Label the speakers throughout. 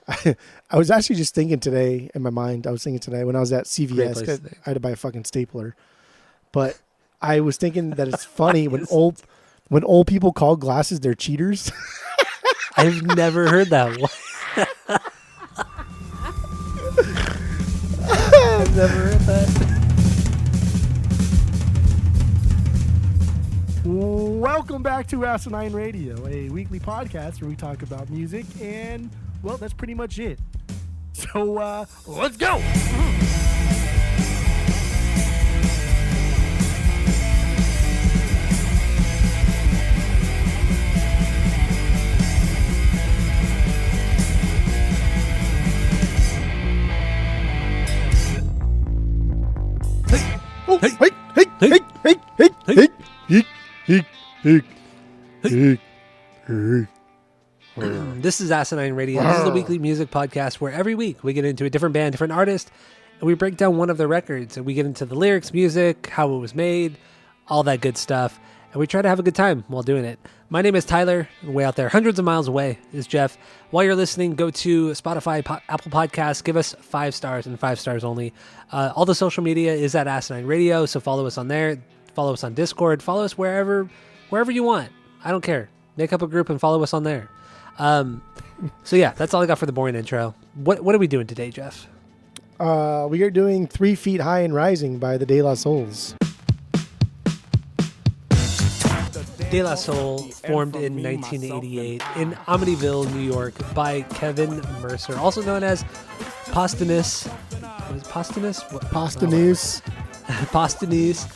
Speaker 1: I was actually just thinking today in my mind. I was thinking today when I was at
Speaker 2: Great
Speaker 1: CVS,
Speaker 2: place
Speaker 1: 'cause
Speaker 2: to think.
Speaker 1: I had to buy a fucking stapler. But I was thinking that it's funny when
Speaker 2: Yes.
Speaker 1: old people call glasses their cheaters.
Speaker 2: I've never heard that one. I've never heard that.
Speaker 1: Welcome back to Asinine Radio, a weekly podcast where we talk about music, and well, that's pretty much it. So let's go. Oh, hey, hey, hey, hey, hey, hey, hey, hey, hey, hey.
Speaker 2: This is Asinine Radio. This is the weekly music podcast where every week we get into a different band, different artist, and we break down one of their records. And we get into the lyrics, music, how it was made, all that good stuff. And we try to have a good time while doing it. My name is Tyler, and way out there, hundreds of miles away, is Jeff. While you're listening, go to Spotify, Apple Podcasts, give us 5 stars and 5 stars only. All the social media is at Asinine Radio, so follow us on there. Follow us on Discord. Follow us wherever you want. I don't care. Make up a group and follow us on there. So yeah, that's all I got for the boring intro. What are we doing today, Jeff?
Speaker 1: We are doing 3 Feet High and Rising by the De La Souls.
Speaker 2: De La Soul, formed in 1988 in Amityville, New York, by Kevin Mercer, also known as Posthumous. What is Posthumous?
Speaker 1: Posthumous.
Speaker 2: Posthumous.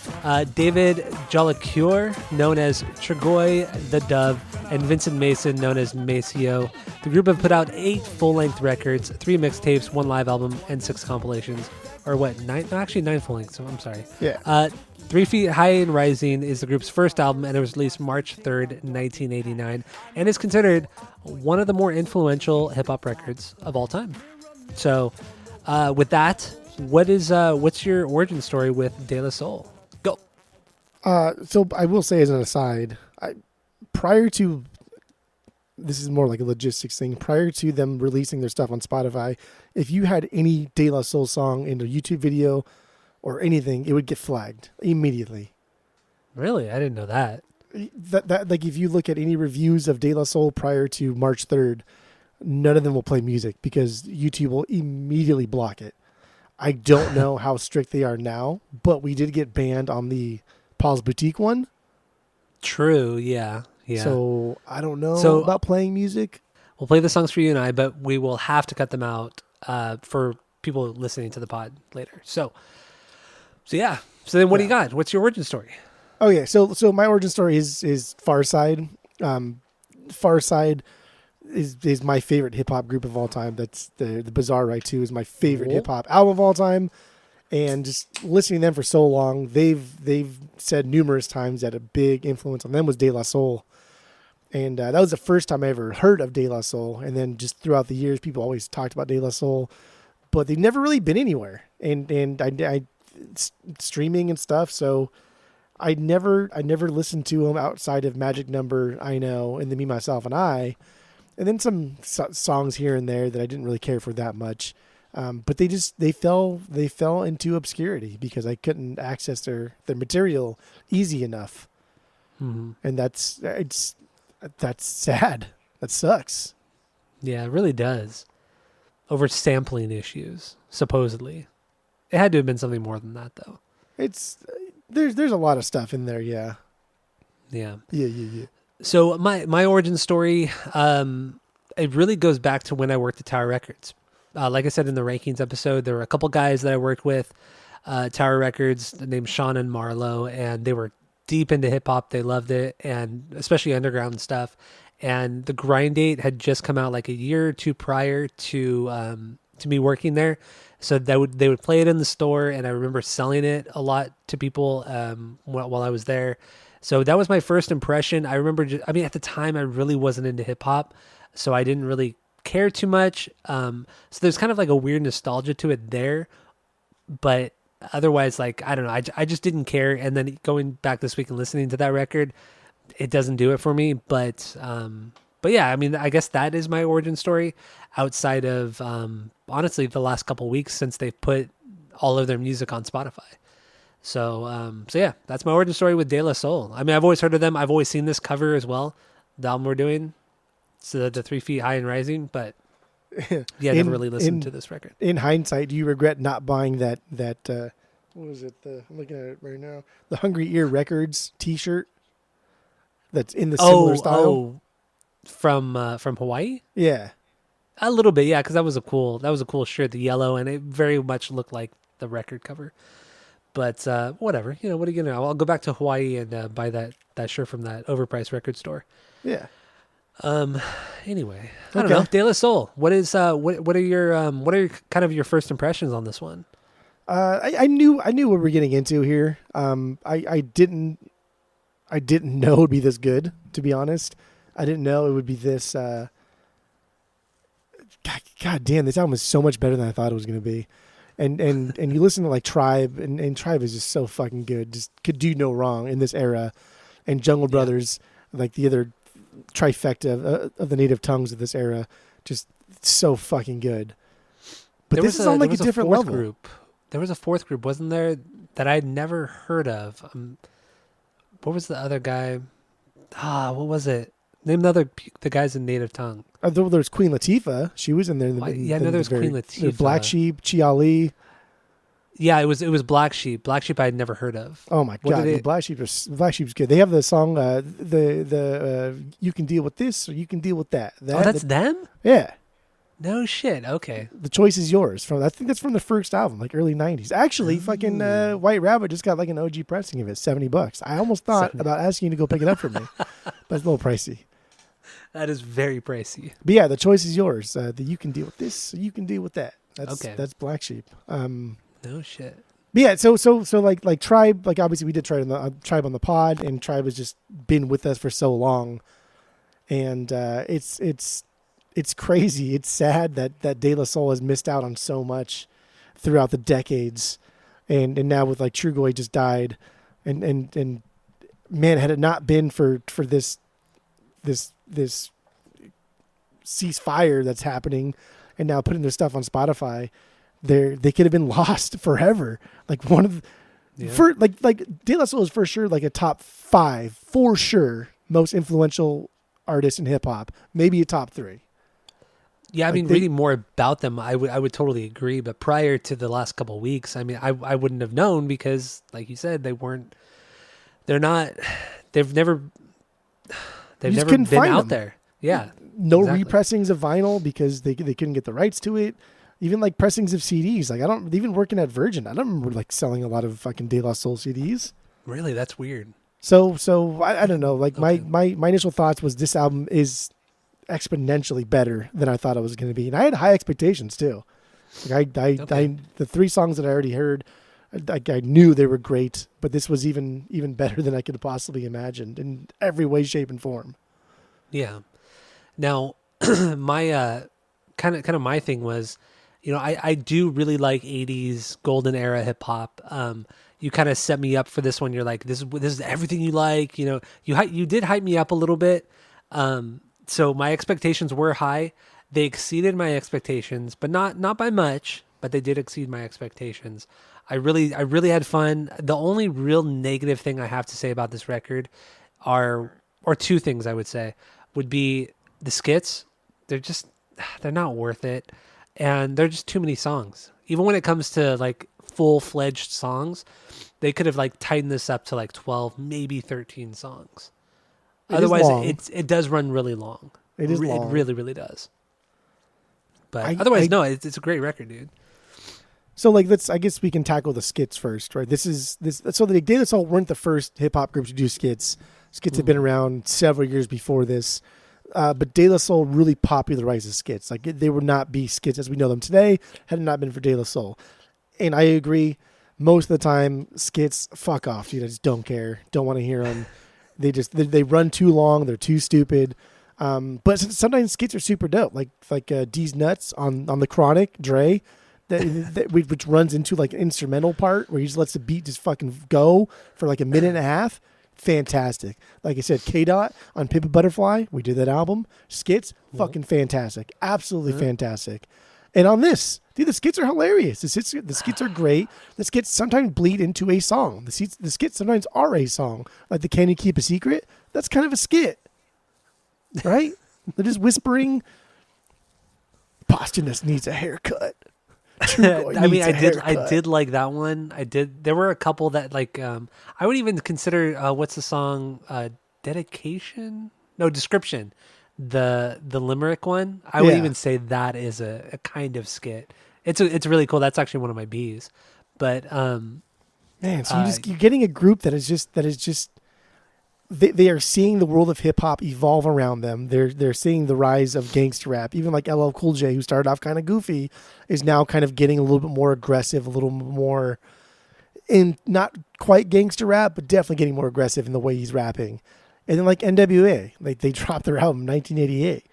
Speaker 2: David Jolicoeur, known as Tregoy the Dove, and Vincent Mason, known as Maceo. The group have put out 8 full-length records, 3 mixtapes, 1 live album, and 6 compilations. Or what? 9? No, actually 9 full-lengths. So I'm sorry.
Speaker 1: Yeah.
Speaker 2: 3 Feet High and Rising is the group's first album, and it was released March 3rd, 1989, and is considered one of the more influential hip-hop records of all time. So, with that, what's your origin story with De La Soul? Go.
Speaker 1: So I will say as an aside, prior to, this is more like a logistics thing, prior to them releasing their stuff on Spotify, if you had any De La Soul song in a YouTube video or anything, it would get flagged immediately.
Speaker 2: Really? I didn't know that.
Speaker 1: That like if you look at any reviews of De La Soul prior to March 3rd, none of them will play music because YouTube will immediately block it. I don't know how strict they are now, but we did get banned on the Paul's Boutique one.
Speaker 2: True, yeah.
Speaker 1: So I don't know about playing music.
Speaker 2: We'll play the songs for you and I, but we will have to cut them out for people listening to the pod later. So yeah. So then what do you got? What's your origin story?
Speaker 1: Oh yeah. So my origin story is Far Side. Far Side is my favorite hip hop group of all time. That's the Bizarre Ride 2 is my favorite hip hop album of all time. And just listening to them for so long, they've said numerous times that a big influence on them was De La Soul. And that was the first time I ever heard of De La Soul. And then just throughout the years, people always talked about De La Soul, but they've never really been anywhere. And I streaming and stuff. So I never listened to them outside of Magic Number, I Know, and then Me, Myself, and I, and then some songs here and there that I didn't really care for that much. But they fell into obscurity because I couldn't access their material easy enough.
Speaker 2: Mm-hmm.
Speaker 1: And that's sad. That sucks.
Speaker 2: Yeah, it really does. Over sampling issues, supposedly. It had to have been something more than that, though.
Speaker 1: There's a lot of stuff in there, yeah.
Speaker 2: Yeah.
Speaker 1: Yeah.
Speaker 2: So my origin story, it really goes back to when I worked at Tower Records. Like I said in the rankings episode, there were a couple guys that I worked with, Tower Records, named Sean and Marlo, and they were deep into hip hop. They loved it, and especially underground stuff. And the Grind Date had just come out like a year or two prior to me working there. So they would play it in the store, and I remember selling it a lot to people while I was there. So that was my first impression. I remember, at the time I really wasn't into hip hop, so I didn't really care too much. So there's kind of like a weird nostalgia to it there, but otherwise, like, I don't know, I just didn't care. And then going back this week and listening to that record, it doesn't do it for me. But But yeah, I mean, I guess that is my origin story outside of, honestly, the last couple weeks since they've put all of their music on Spotify. So yeah, that's my origin story with De La Soul. I mean, I've always heard of them. I've always seen this cover as well. The album we're doing, so the 3 Feet High and Rising, but yeah, I never really listened to this record.
Speaker 1: In hindsight, do you regret not buying that what was it? I'm looking at it right now. The Hungry Ear Records T-shirt that's in the similar style.
Speaker 2: Oh, from Hawaii?
Speaker 1: Yeah,
Speaker 2: A little bit, yeah, because that was a cool shirt, the yellow, and it very much looked like the record cover. But whatever, what are you gonna? I'll go back to Hawaii and buy that shirt from that overpriced record store.
Speaker 1: yeah.
Speaker 2: Anyway, I don't know. De La Soul. What is what are your kind of your first impressions on this one?
Speaker 1: I knew what we were getting into here. I didn't know it would be this good, to be honest. I didn't know it would be this. God damn, this album is so much better than I thought it was going to be. And you listen to like Tribe, and Tribe is just so fucking good. Just could do no wrong in this era. And Jungle Brothers, like the other trifecta of the native tongues of this era, just so fucking good. But this is on like a different level.
Speaker 2: Group. There was a fourth group, wasn't there, that I'd never heard of? What was the other guy? What was it? Name the guys in native tongue.
Speaker 1: There's Queen Latifah. She was in there.
Speaker 2: I know there's Queen Latifah.
Speaker 1: Black Sheep, Chi Ali.
Speaker 2: Yeah, it was Black Sheep. Black Sheep I had never heard of.
Speaker 1: Oh my god, Black Sheep's good. They have the song, you can deal with this or you can deal with that.
Speaker 2: That's them?
Speaker 1: Yeah.
Speaker 2: No shit. Okay.
Speaker 1: The choice is yours. I think that's from the first album, like early '90s. Actually, fucking White Rabbit just got like an OG pressing of it, $70. I almost thought about asking you to go pick it up for me, but it's a little pricey.
Speaker 2: That is very pricey.
Speaker 1: But yeah, the choice is yours. You can deal with this, or you can deal with that. That's Black Sheep.
Speaker 2: No shit.
Speaker 1: But yeah, so like Tribe, like obviously we did Tribe on the pod, and Tribe has just been with us for so long, and it's crazy. It's sad that De La Soul has missed out on so much throughout the decades, and now with like Trugoy just died, and man, had it not been for this ceasefire that's happening, and now putting their stuff on Spotify, they could have been lost forever. Like one of like De La Soul is for sure like a top 5 for sure most influential artist in hip hop, maybe a top 3.
Speaker 2: Yeah, I mean, reading more about them, I would totally agree. But prior to the last couple of weeks, I mean, I wouldn't have known because, like you said, they've never been out there. Yeah.
Speaker 1: No repressings of vinyl because they couldn't get the rights to it. Even like pressings of CDs. Like even working at Virgin, I don't remember like selling a lot of fucking De La Soul CDs.
Speaker 2: Really? That's weird.
Speaker 1: So I don't know. Like my initial thoughts was this album is exponentially better than I thought it was going to be, and I had high expectations too. Like the 3 songs that I already heard, I knew they were great, but this was even better than I could have possibly imagined in every way, shape, and form.
Speaker 2: Yeah. Now, my kind of my thing was, I do really like 80s golden era hip hop. You kind of set me up for this one. You're like, this is everything you like. You did hype me up a little bit. So my expectations were high. They exceeded my expectations, but not by much, but they did exceed my expectations. I really had fun. The only real negative thing I have to say about this record or 2 things I would say would be the skits. They're not worth it. And they're just too many songs. Even when it comes to like full-fledged songs, they could have like tightened this up to like 12, maybe 13 songs. Otherwise, it does run really long.
Speaker 1: It is long.
Speaker 2: It really, really does. But otherwise, no, it's a great record, dude.
Speaker 1: So like I guess we can tackle the skits first, right? So the De La Soul weren't the first hip hop group to do skits. Skits had been around several years before this. But De La Soul really popularizes skits. Like they would not be skits as we know them today had it not been for De La Soul. And I agree, most of the time skits, fuck off, dude. I just don't care. Don't want to hear them. They run too long. They're too stupid. But sometimes skits are super dope. Like D's Nuts on the Chronic, Dre, which runs into like an instrumental part where he just lets the beat just fucking go for like a minute and a half. fantastic. Like I said, K-Dot on Pimp a Butterfly, we did that album. Skits, fucking fantastic. Absolutely fantastic. And on this, dude, the skits are hilarious. The skits are great. The skits sometimes bleed into a song. The skits sometimes are a song. Like the Can You Keep a Secret? That's kind of a skit. Right? They're just whispering, Posthumous needs a haircut.
Speaker 2: I did like that one. There were a couple that like, I would even consider, what's the song? Dedication? No, Description. The limerick one. I would even say that is a kind of skit. It's really cool. That's actually one of my B's. But,
Speaker 1: man, so you're getting a group that is just, they are seeing the world of hip hop evolve around them. They're seeing the rise of gangster rap. Even like LL Cool J, who started off kind of goofy, is now kind of getting a little bit more aggressive, a little more in not quite gangster rap, but definitely getting more aggressive in the way he's rapping. And then like NWA, like they dropped their album in 1988.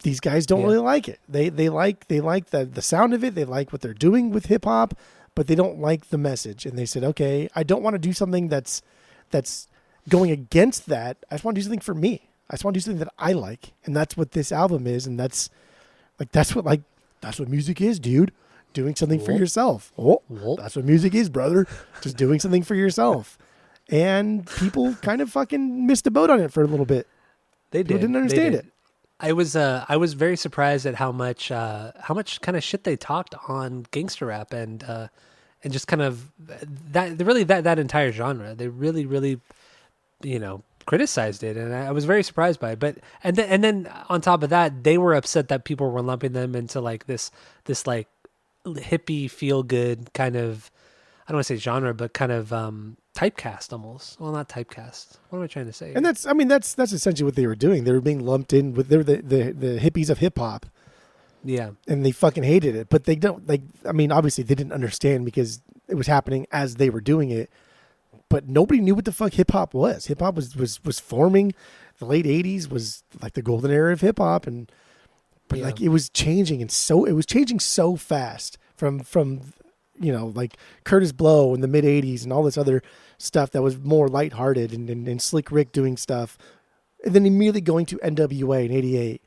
Speaker 1: These guys don't really like it. They like the sound of it. They like what they're doing with hip hop, but they don't like the message. And they said, okay, I don't want to do something that's going against that. I just want to do something for me. I just want to do something that I like. And that's what this album is. And that's what music is, dude. Doing something for yourself. That's what music is, brother. Just doing something for yourself. And people kind of fucking missed the boat on it for a little bit.
Speaker 2: They did.
Speaker 1: People didn't understand it.
Speaker 2: I was very surprised at how much kind of shit they talked on gangster rap and just kind of that entire genre. They really criticized it, and I was very surprised by it. But and then on top of that, they were upset that people were lumping them into like this like hippie feel good kind of, I don't want to say genre, but kind of typecast almost. Well, not typecast. What am I trying to say?
Speaker 1: And that's essentially what they were doing. They were being lumped in with, they were the hippies of hip hop.
Speaker 2: Yeah.
Speaker 1: And they fucking hated it, but they don't obviously they didn't understand because it was happening as they were doing it. But nobody knew what the fuck hip hop was. Hip hop was forming. The late 80s was like the golden era of hip hop, but like it was changing, and it was changing so fast from like Curtis Blow in the mid 80s and all this other stuff that was more lighthearted and Slick Rick doing stuff, and then immediately going to NWA in '88.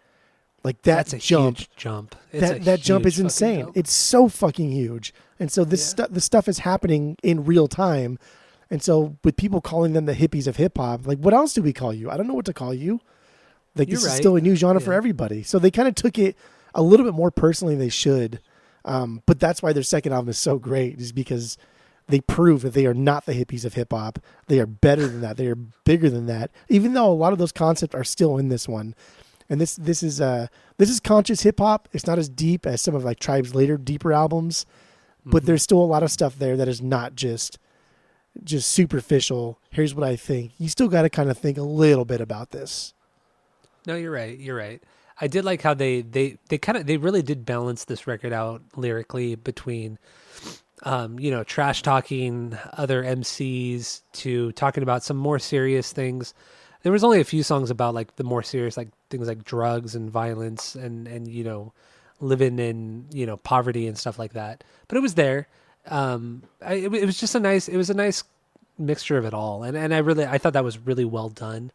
Speaker 1: Like that's a huge
Speaker 2: jump.
Speaker 1: That jump is insane. Jump. It's so fucking huge, and so the stuff is happening in real time. And so with people calling them the hippies of hip hop, like what else do we call you? I don't know what to call you. Like this is still a new genre for everybody. So they kind of took it a little bit more personally than they should. But that's why their second album is so great, is because they prove that they are not the hippies of hip hop. They are better than that. They are bigger than that. Even though a lot of those concepts are still in this one. And this is conscious hip hop. It's not as deep as some of like Tribe's later deeper albums, but there's still a lot of stuff there that is not just superficial. Here's what I think. You still got to kind of think a little bit about this.
Speaker 2: No, you're right. I did like how they really did balance this record out lyrically between, trash talking other MCs to talking about some more serious things. There was only a few songs about like the more serious, like things like drugs and violence and living in, poverty and stuff like that. But it was there. It was a nice mixture of it all, and I thought that was really well done.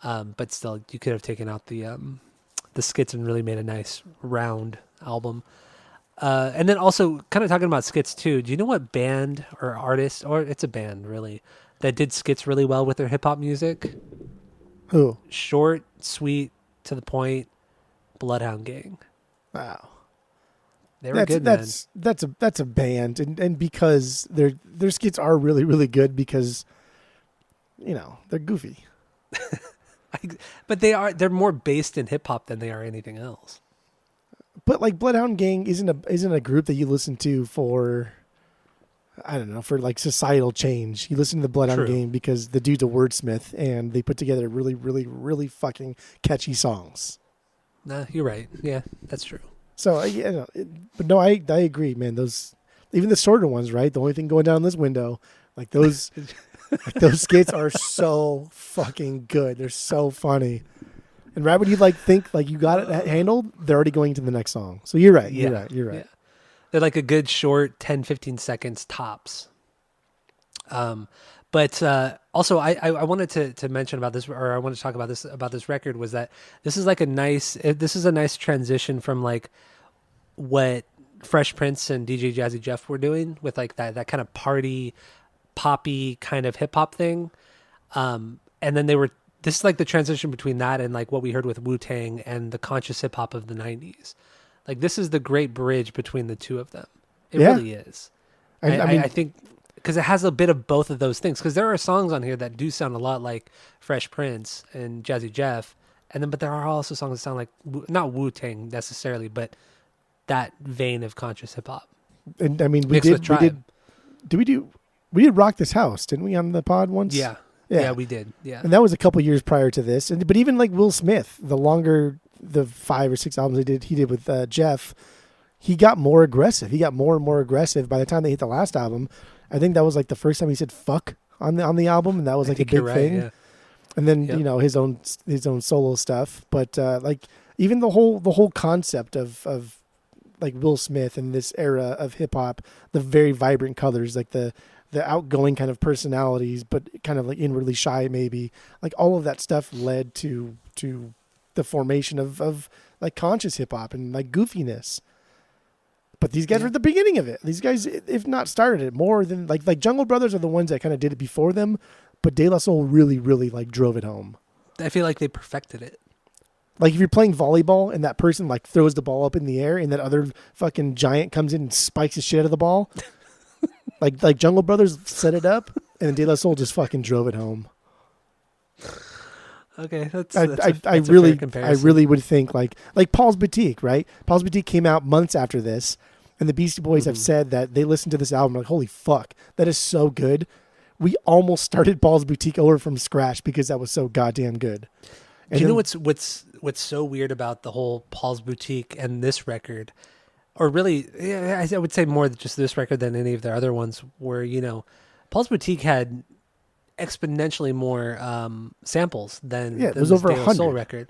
Speaker 2: But still, you could have taken out the skits and really made a nice round album. And then also kind of talking about skits too. Do you know what band or artist, or it's a band really, that did skits really well with their hip hop music?
Speaker 1: Who?
Speaker 2: Short, sweet, to the point. Bloodhound Gang.
Speaker 1: Wow.
Speaker 2: They were good, man.
Speaker 1: That's a band, and because their skits are really, really good because, they're goofy.
Speaker 2: But they're more based in hip hop than they are anything else.
Speaker 1: But like Bloodhound Gang isn't a group that you listen to for, I don't know, for like societal change. You listen to the Bloodhound Gang because the dude's a wordsmith and they put together really, really, really fucking catchy songs.
Speaker 2: Nah, you're right. Yeah, that's true.
Speaker 1: So, but no, I agree, man. Those, even the shorter ones, right? The only thing going down this window, like those, those skits are so fucking good. They're so funny. And right when you think you got it handled, they're already going to the next song. So you're right. You're right.
Speaker 2: Yeah. They're like a good short 10, 15 seconds tops. But also, I wanted to mention about this, or I wanted to talk about this record, was that this is like this is a nice transition from like what Fresh Prince and DJ Jazzy Jeff were doing with like that kind of party poppy kind of hip hop thing. And then this is like the transition between that and like what we heard with Wu-Tang and the conscious hip hop of the 90s. Like this is the great bridge between the two of them. It really is. I think because it has a bit of both of those things, because there are songs on here that do sound a lot like Fresh Prince and Jazzy Jeff, but there are also songs that sound like not Wu-Tang necessarily, but that vein of conscious hip hop.
Speaker 1: And I mean, we did Rock This House, didn't we, on the pod once?
Speaker 2: Yeah, we did. Yeah,
Speaker 1: and that was a couple years prior to this. But even like Will Smith, the 5 or 6 albums he did with Jeff, he got more aggressive. He got more and more aggressive by the time they hit the last album. I think that was like the first time he said "fuck" on the album, and that was like a big thing. Yeah. And then his own solo stuff. But like even the whole concept of like Will Smith in this era of hip hop, the very vibrant colors, like the outgoing kind of personalities, but kind of like inwardly shy, maybe, like all of that stuff led to the formation of like conscious hip hop and like goofiness. But these guys were at the beginning of it. These guys, if not started it, more than like Jungle Brothers are the ones that kind of did it before them, but De La Soul really, really like drove it home.
Speaker 2: I feel like they perfected it.
Speaker 1: Like if you're playing volleyball and that person like throws the ball up in the air and that other fucking giant comes in and spikes the shit out of the ball, like Jungle Brothers set it up and De La Soul just fucking drove it home.
Speaker 2: Okay,
Speaker 1: I really would think like Paul's Boutique, right? Paul's Boutique came out months after this, and the Beastie Boys have said that they listened to this album like, holy fuck, that is so good. We almost started Paul's Boutique over from scratch because that was so goddamn good. And
Speaker 2: do you know what's so weird about the whole Paul's Boutique and this record, or really, I would say more just this record than any of their other ones, where Paul's Boutique had exponentially more samples than
Speaker 1: it was over 100
Speaker 2: Soul record,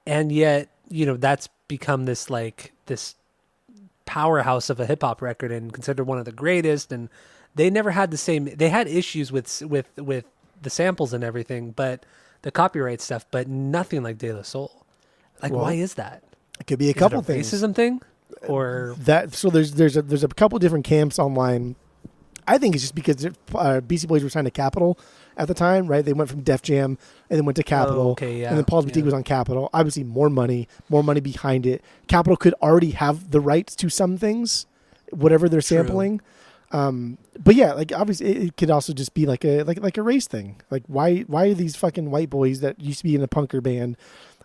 Speaker 2: and yet that's become this powerhouse of a hip hop record and considered one of the greatest. And they never had they had issues with the samples and everything, but the copyright stuff, but nothing like De La Soul. Like, why is that?
Speaker 1: It could be a couple things.
Speaker 2: Racism thing, or
Speaker 1: that. So there's a couple different camps online. I think it's just because Beastie Boys were signed to Capitol at the time, right? They went from Def Jam and then went to Capitol. And then Paul's Boutique was on Capitol. Obviously, more money behind it. Capitol could already have the rights to some things, whatever they're sampling. But yeah, like obviously, it could also just be like a race thing. Like why are these fucking white boys that used to be in a punker band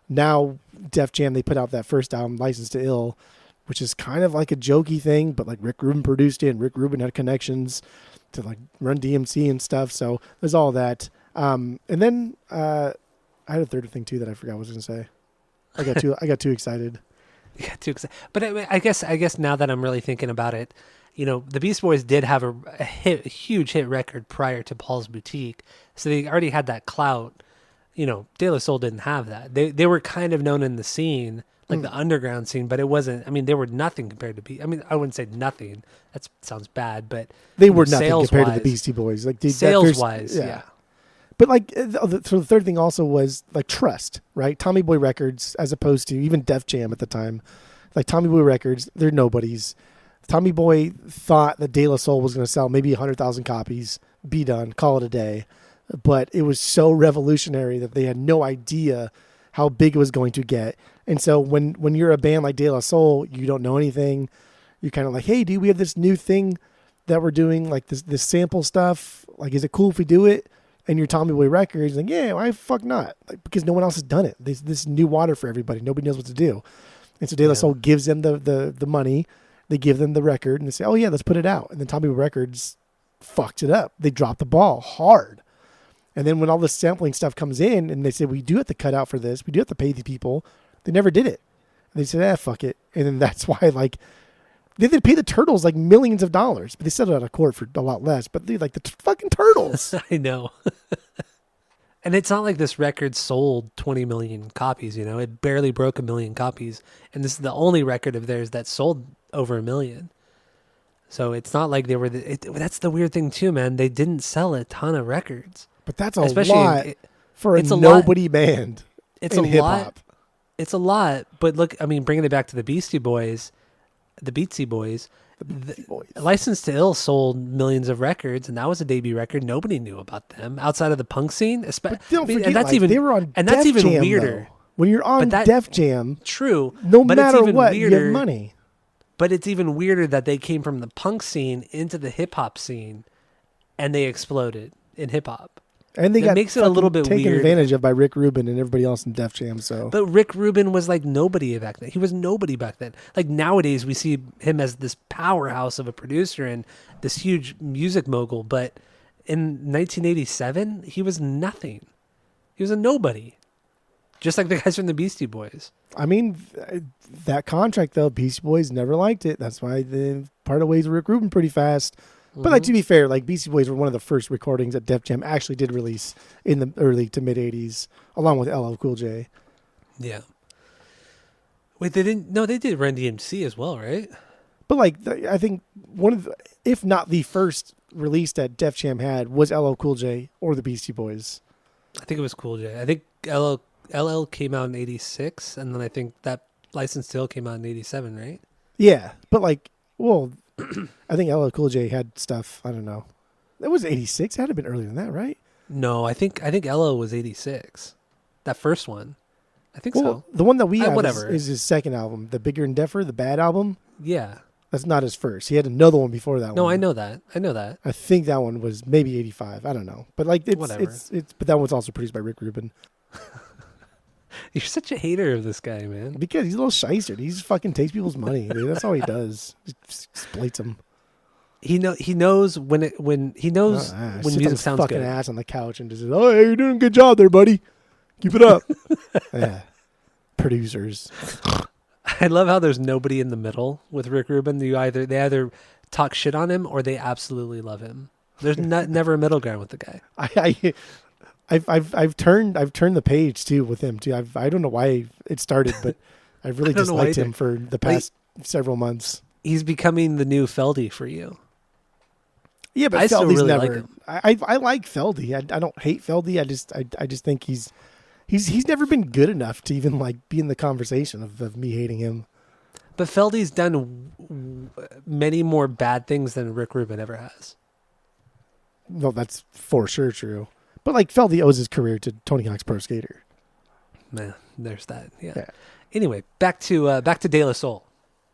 Speaker 1: now Def Jam? They put out that first album, License to Ill, which is kind of like a jokey thing, but like Rick Rubin produced it, and Rick Rubin had connections to like Run DMC and stuff. So there's all that. And then I had a third thing too that I forgot what I was going to say. I got too excited.
Speaker 2: Yeah, too excited. But I guess now that I'm really thinking about it, the Beast Boys did have a huge hit record prior to Paul's Boutique, so they already had that clout. De La Soul didn't have that. They were kind of known in the scene, like the underground scene, but it wasn't. I mean, they were nothing compared to. I mean, I wouldn't say nothing. That sounds bad, but
Speaker 1: they were nothing compared to the Beastie Boys. Like
Speaker 2: sales wise, yeah.
Speaker 1: But like, so the third thing also was like trust, right? Tommy Boy Records, as opposed to even Def Jam at the time, like Tommy Boy Records, they're nobodies. Tommy Boy thought that De La Soul was going to sell maybe 100,000 copies, be done, call it a day. But it was so revolutionary that they had no idea how big it was going to get. And so when you're a band like De La Soul, you don't know anything. You're kind of like, hey, dude, we have this new thing that we're doing, like this sample stuff. Like, is it cool if we do it? And you're Tommy Boy Records, like, yeah, why fuck not? Like, because no one else has done it. This new water for everybody. Nobody knows what to do. And so De La Soul gives them the money. They give them the record, and they say, oh, yeah, let's put it out. And then Tommy Boy Records fucked it up. They dropped the ball hard. And then when all this sampling stuff comes in, and they said, we do have to cut out for this. We do have to pay the people. They never did it. And they said, fuck it. And then that's why, like, they did pay the Turtles, like, millions of dollars. But they settled out of court for a lot less. But they're like, the fucking Turtles.
Speaker 2: I know. And it's not like this record sold 20 million copies, It barely broke 1 million copies. And this is the only record of theirs that sold over 1 million. So it's not like they were. That's the weird thing too, man. They didn't sell a ton of records,
Speaker 1: But that's a
Speaker 2: especially
Speaker 1: lot for a
Speaker 2: it's a
Speaker 1: nobody band
Speaker 2: it's
Speaker 1: in
Speaker 2: a
Speaker 1: hip
Speaker 2: lot.
Speaker 1: hop.
Speaker 2: It's a lot. But look, I mean, bringing it back to the Beastie Boys, the Beatsy Boys.
Speaker 1: Boys.
Speaker 2: License to Ill sold millions of records, and that was a debut record. Nobody knew about them outside of the punk scene.
Speaker 1: But don't forget,
Speaker 2: and that's
Speaker 1: like,
Speaker 2: even
Speaker 1: they were on
Speaker 2: and that's
Speaker 1: Def
Speaker 2: even
Speaker 1: Jam,
Speaker 2: weirder.
Speaker 1: though. When you're on
Speaker 2: But that-
Speaker 1: Def Jam,
Speaker 2: True,
Speaker 1: no
Speaker 2: but it's
Speaker 1: matter
Speaker 2: even
Speaker 1: what, you
Speaker 2: weirder,
Speaker 1: have money.
Speaker 2: But it's even weirder that they came from the punk scene into the hip hop scene, and they exploded in hip hop.
Speaker 1: And they
Speaker 2: It
Speaker 1: got
Speaker 2: makes it a little bit
Speaker 1: taken
Speaker 2: weird.
Speaker 1: advantage of by Rick Rubin and everybody else in Def Jam. So,
Speaker 2: But Rick Rubin was like nobody back then. He was nobody back then. Like nowadays, we see him as this powerhouse of a producer and this huge music mogul. But in 1987, he was nothing. He was a nobody. Just like the guys from the Beastie Boys.
Speaker 1: I mean, that contract though, Beastie Boys never liked it. That's why they parted ways with Rick Rubin pretty fast. But like to be fair, like Beastie Boys were one of the first recordings that Def Jam actually did release in the early to mid '80s, along with LL Cool J.
Speaker 2: Yeah. Wait, they didn't? No, they did Run DMC as well, right?
Speaker 1: But like, I think one of the, if not the first release that Def Jam had was LL Cool J or the Beastie Boys.
Speaker 2: I think it was Cool J. I think LL came out in '86, and then I think that License to Ill came out in '87, right?
Speaker 1: Yeah, but like, well, I think LL Cool J had stuff. I don't know. That was '86. It had to have been earlier than that, right?
Speaker 2: No, I think LL was '86. That first one, I think
Speaker 1: Well,
Speaker 2: so.
Speaker 1: the one that we have
Speaker 2: whatever.
Speaker 1: is his second album, the Bigger and Deffer, the Bad album.
Speaker 2: Yeah.
Speaker 1: That's not his first. He had another one before that one.
Speaker 2: No, I know that.
Speaker 1: I think that one was maybe '85. I don't know, but like
Speaker 2: Whatever.
Speaker 1: it's but that one's also produced by Rick Rubin
Speaker 2: You're such a hater of this guy, man.
Speaker 1: because he's a little shyster. He just fucking takes people's money. Dude. That's all he does. Just exploits them.
Speaker 2: He knows when he knows when
Speaker 1: Sits on
Speaker 2: music
Speaker 1: his
Speaker 2: sounds
Speaker 1: fucking
Speaker 2: good.
Speaker 1: ass on the couch and just says, "Oh, hey, you're doing a good job there, buddy. Keep it up." Yeah, producers.
Speaker 2: I love how there's nobody in the middle with Rick Rubin. They either talk shit on him or they absolutely love him. There's never a middle ground with the guy.
Speaker 1: I've turned the page too with him too. I don't know why it started, but I've really
Speaker 2: I don't know why
Speaker 1: disliked him
Speaker 2: either.
Speaker 1: for the past several months.
Speaker 2: He's becoming the new Feldy for you.
Speaker 1: Yeah, but
Speaker 2: I still
Speaker 1: Feldy's
Speaker 2: really
Speaker 1: never.
Speaker 2: like him.
Speaker 1: I like Feldy. I don't hate Feldy. I just think he's never been good enough to even like be in the conversation of me hating him.
Speaker 2: But Feldy's done many more bad things than Rick Rubin ever has.
Speaker 1: No, that's for sure true. But like Feldy owes his career to Tony Hawk's Pro Skater.
Speaker 2: Man, there's that. Yeah.
Speaker 1: Yeah.
Speaker 2: Anyway, back to De La Soul.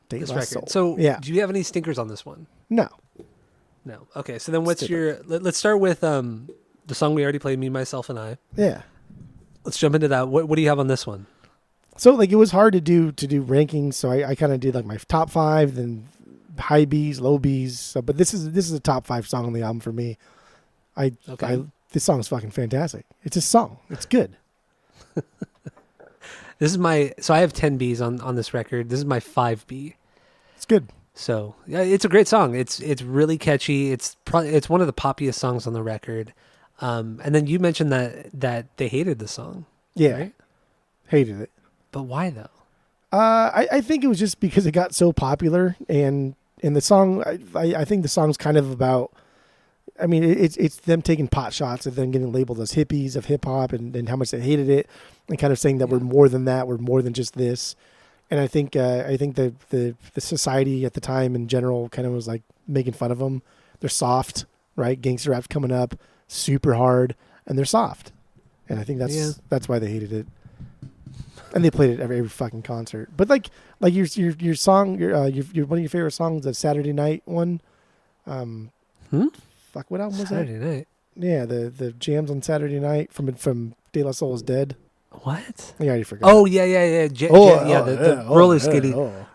Speaker 1: De
Speaker 2: This
Speaker 1: La
Speaker 2: record.
Speaker 1: Soul.
Speaker 2: So,
Speaker 1: yeah,
Speaker 2: do you have any stinkers on this one?
Speaker 1: no.
Speaker 2: No. Okay. So then, what's
Speaker 1: Skip
Speaker 2: your? Let's start with the song we already played, "Me, Myself, and I."
Speaker 1: Yeah.
Speaker 2: Let's jump into that. What do you have on this one?
Speaker 1: So like it was hard to do rankings, so I kind of did like my top 5, then high B's, low B's. So, but this is a top 5 song on the album for me. This song is fucking fantastic. It's a song. It's good.
Speaker 2: This is so I have 10 B's on this record. This is my 5B.
Speaker 1: It's good.
Speaker 2: So yeah, it's a great song. It's really catchy. It's one of the poppiest songs on the record. And then you mentioned that they hated the song.
Speaker 1: Yeah,
Speaker 2: Right?
Speaker 1: hated it.
Speaker 2: But why though?
Speaker 1: I think it was just because it got so popular, and the song. I think the song's kind of about. I mean, it's them taking pot shots and then getting labeled as hippies of hip hop, and how much they hated it, and kind of saying that we're more than that. We're more than just this. And I think the society at the time in general kind of was like making fun of them. They're soft, right? Gangster rap's coming up, super hard, and they're soft. And I think that's why they hated it. And they played it every fucking concert. But like your song, your one of your favorite songs, the Saturday Night one. Fuck, what album was
Speaker 2: Saturday
Speaker 1: that?
Speaker 2: Night.
Speaker 1: Yeah, the jams on Saturday Night from De La Soul is Dead.
Speaker 2: What?
Speaker 1: I already forgot.
Speaker 2: Oh yeah. The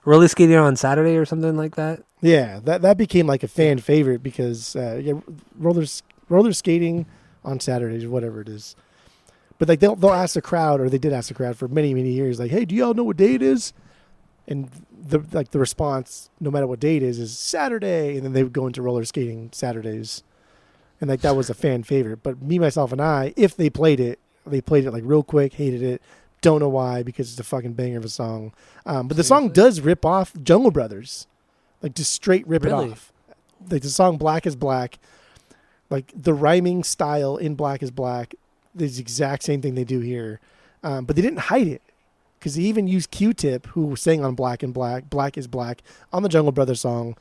Speaker 2: roller skating on Saturday or something like that.
Speaker 1: Yeah, that became like a fan favorite because roller skating on Saturdays or whatever it is. But like they'll ask the crowd, or they did ask the crowd for many years, like, "Hey, do y'all know what day it is?" And the response, no matter what day it is Saturday, and then they would go into roller skating Saturdays, and like that was a fan favorite. But Me, Myself, and I, if they played it like real quick, hated it. Don't know why, because it's a fucking banger of a song. But the song does rip off Jungle Brothers, like just straight rip
Speaker 2: Really?
Speaker 1: it off. like the song Black is Black, like the rhyming style in Black is Black is the exact same thing they do here. But they didn't hide it because they even used Q-Tip, who sang on Black and Black, Black is Black, on the Jungle Brothers song.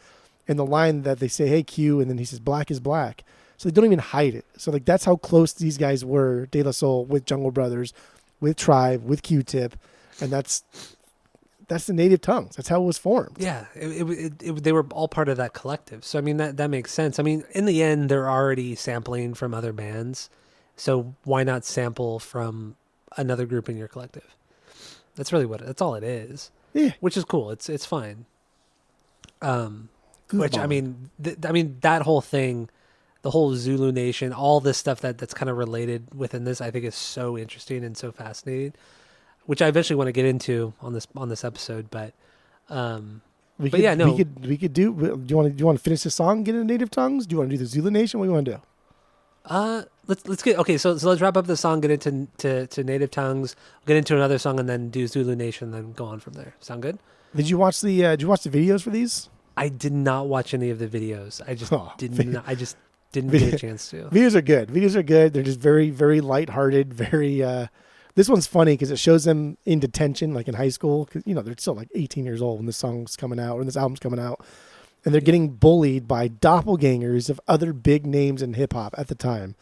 Speaker 1: And the line that they say, hey, Q, and then he says, Black is Black. So they don't even hide it. So like that's how close these guys were, De La Soul, with Jungle Brothers, with Tribe, with Q-Tip. And that's the Native Tongues. That's how it was formed.
Speaker 2: Yeah, they were all part of that collective. So, I mean, that makes sense. I mean, in the end, they're already sampling from other bands. So why not sample from another group in your collective? That's all it is.
Speaker 1: Yeah.
Speaker 2: Which is cool. It's fine.
Speaker 1: Goofball.
Speaker 2: Which, I mean, that whole thing, the whole Zulu Nation, all this stuff that's kind of related within this, I think is so interesting and so fascinating. Which I eventually want to get into on this episode, but we could do.
Speaker 1: Do you want to finish the song, get into Native Tongues? Do you want to do the Zulu Nation? What do you want to do?
Speaker 2: Let's get okay. So let's wrap up the song, get into to Native Tongues, get into another song, and then do Zulu Nation, then go on from there. Sound good?
Speaker 1: Did you watch the videos for these?
Speaker 2: I did not watch any of the videos. I just didn't get a chance to.
Speaker 1: Videos are good. They're just very, very lighthearted. Very. This one's funny because it shows them in detention, like in high school, because they're still like 18 years old when this song's coming out or this album's coming out, and they're getting bullied by doppelgangers of other big names in hip hop at the time.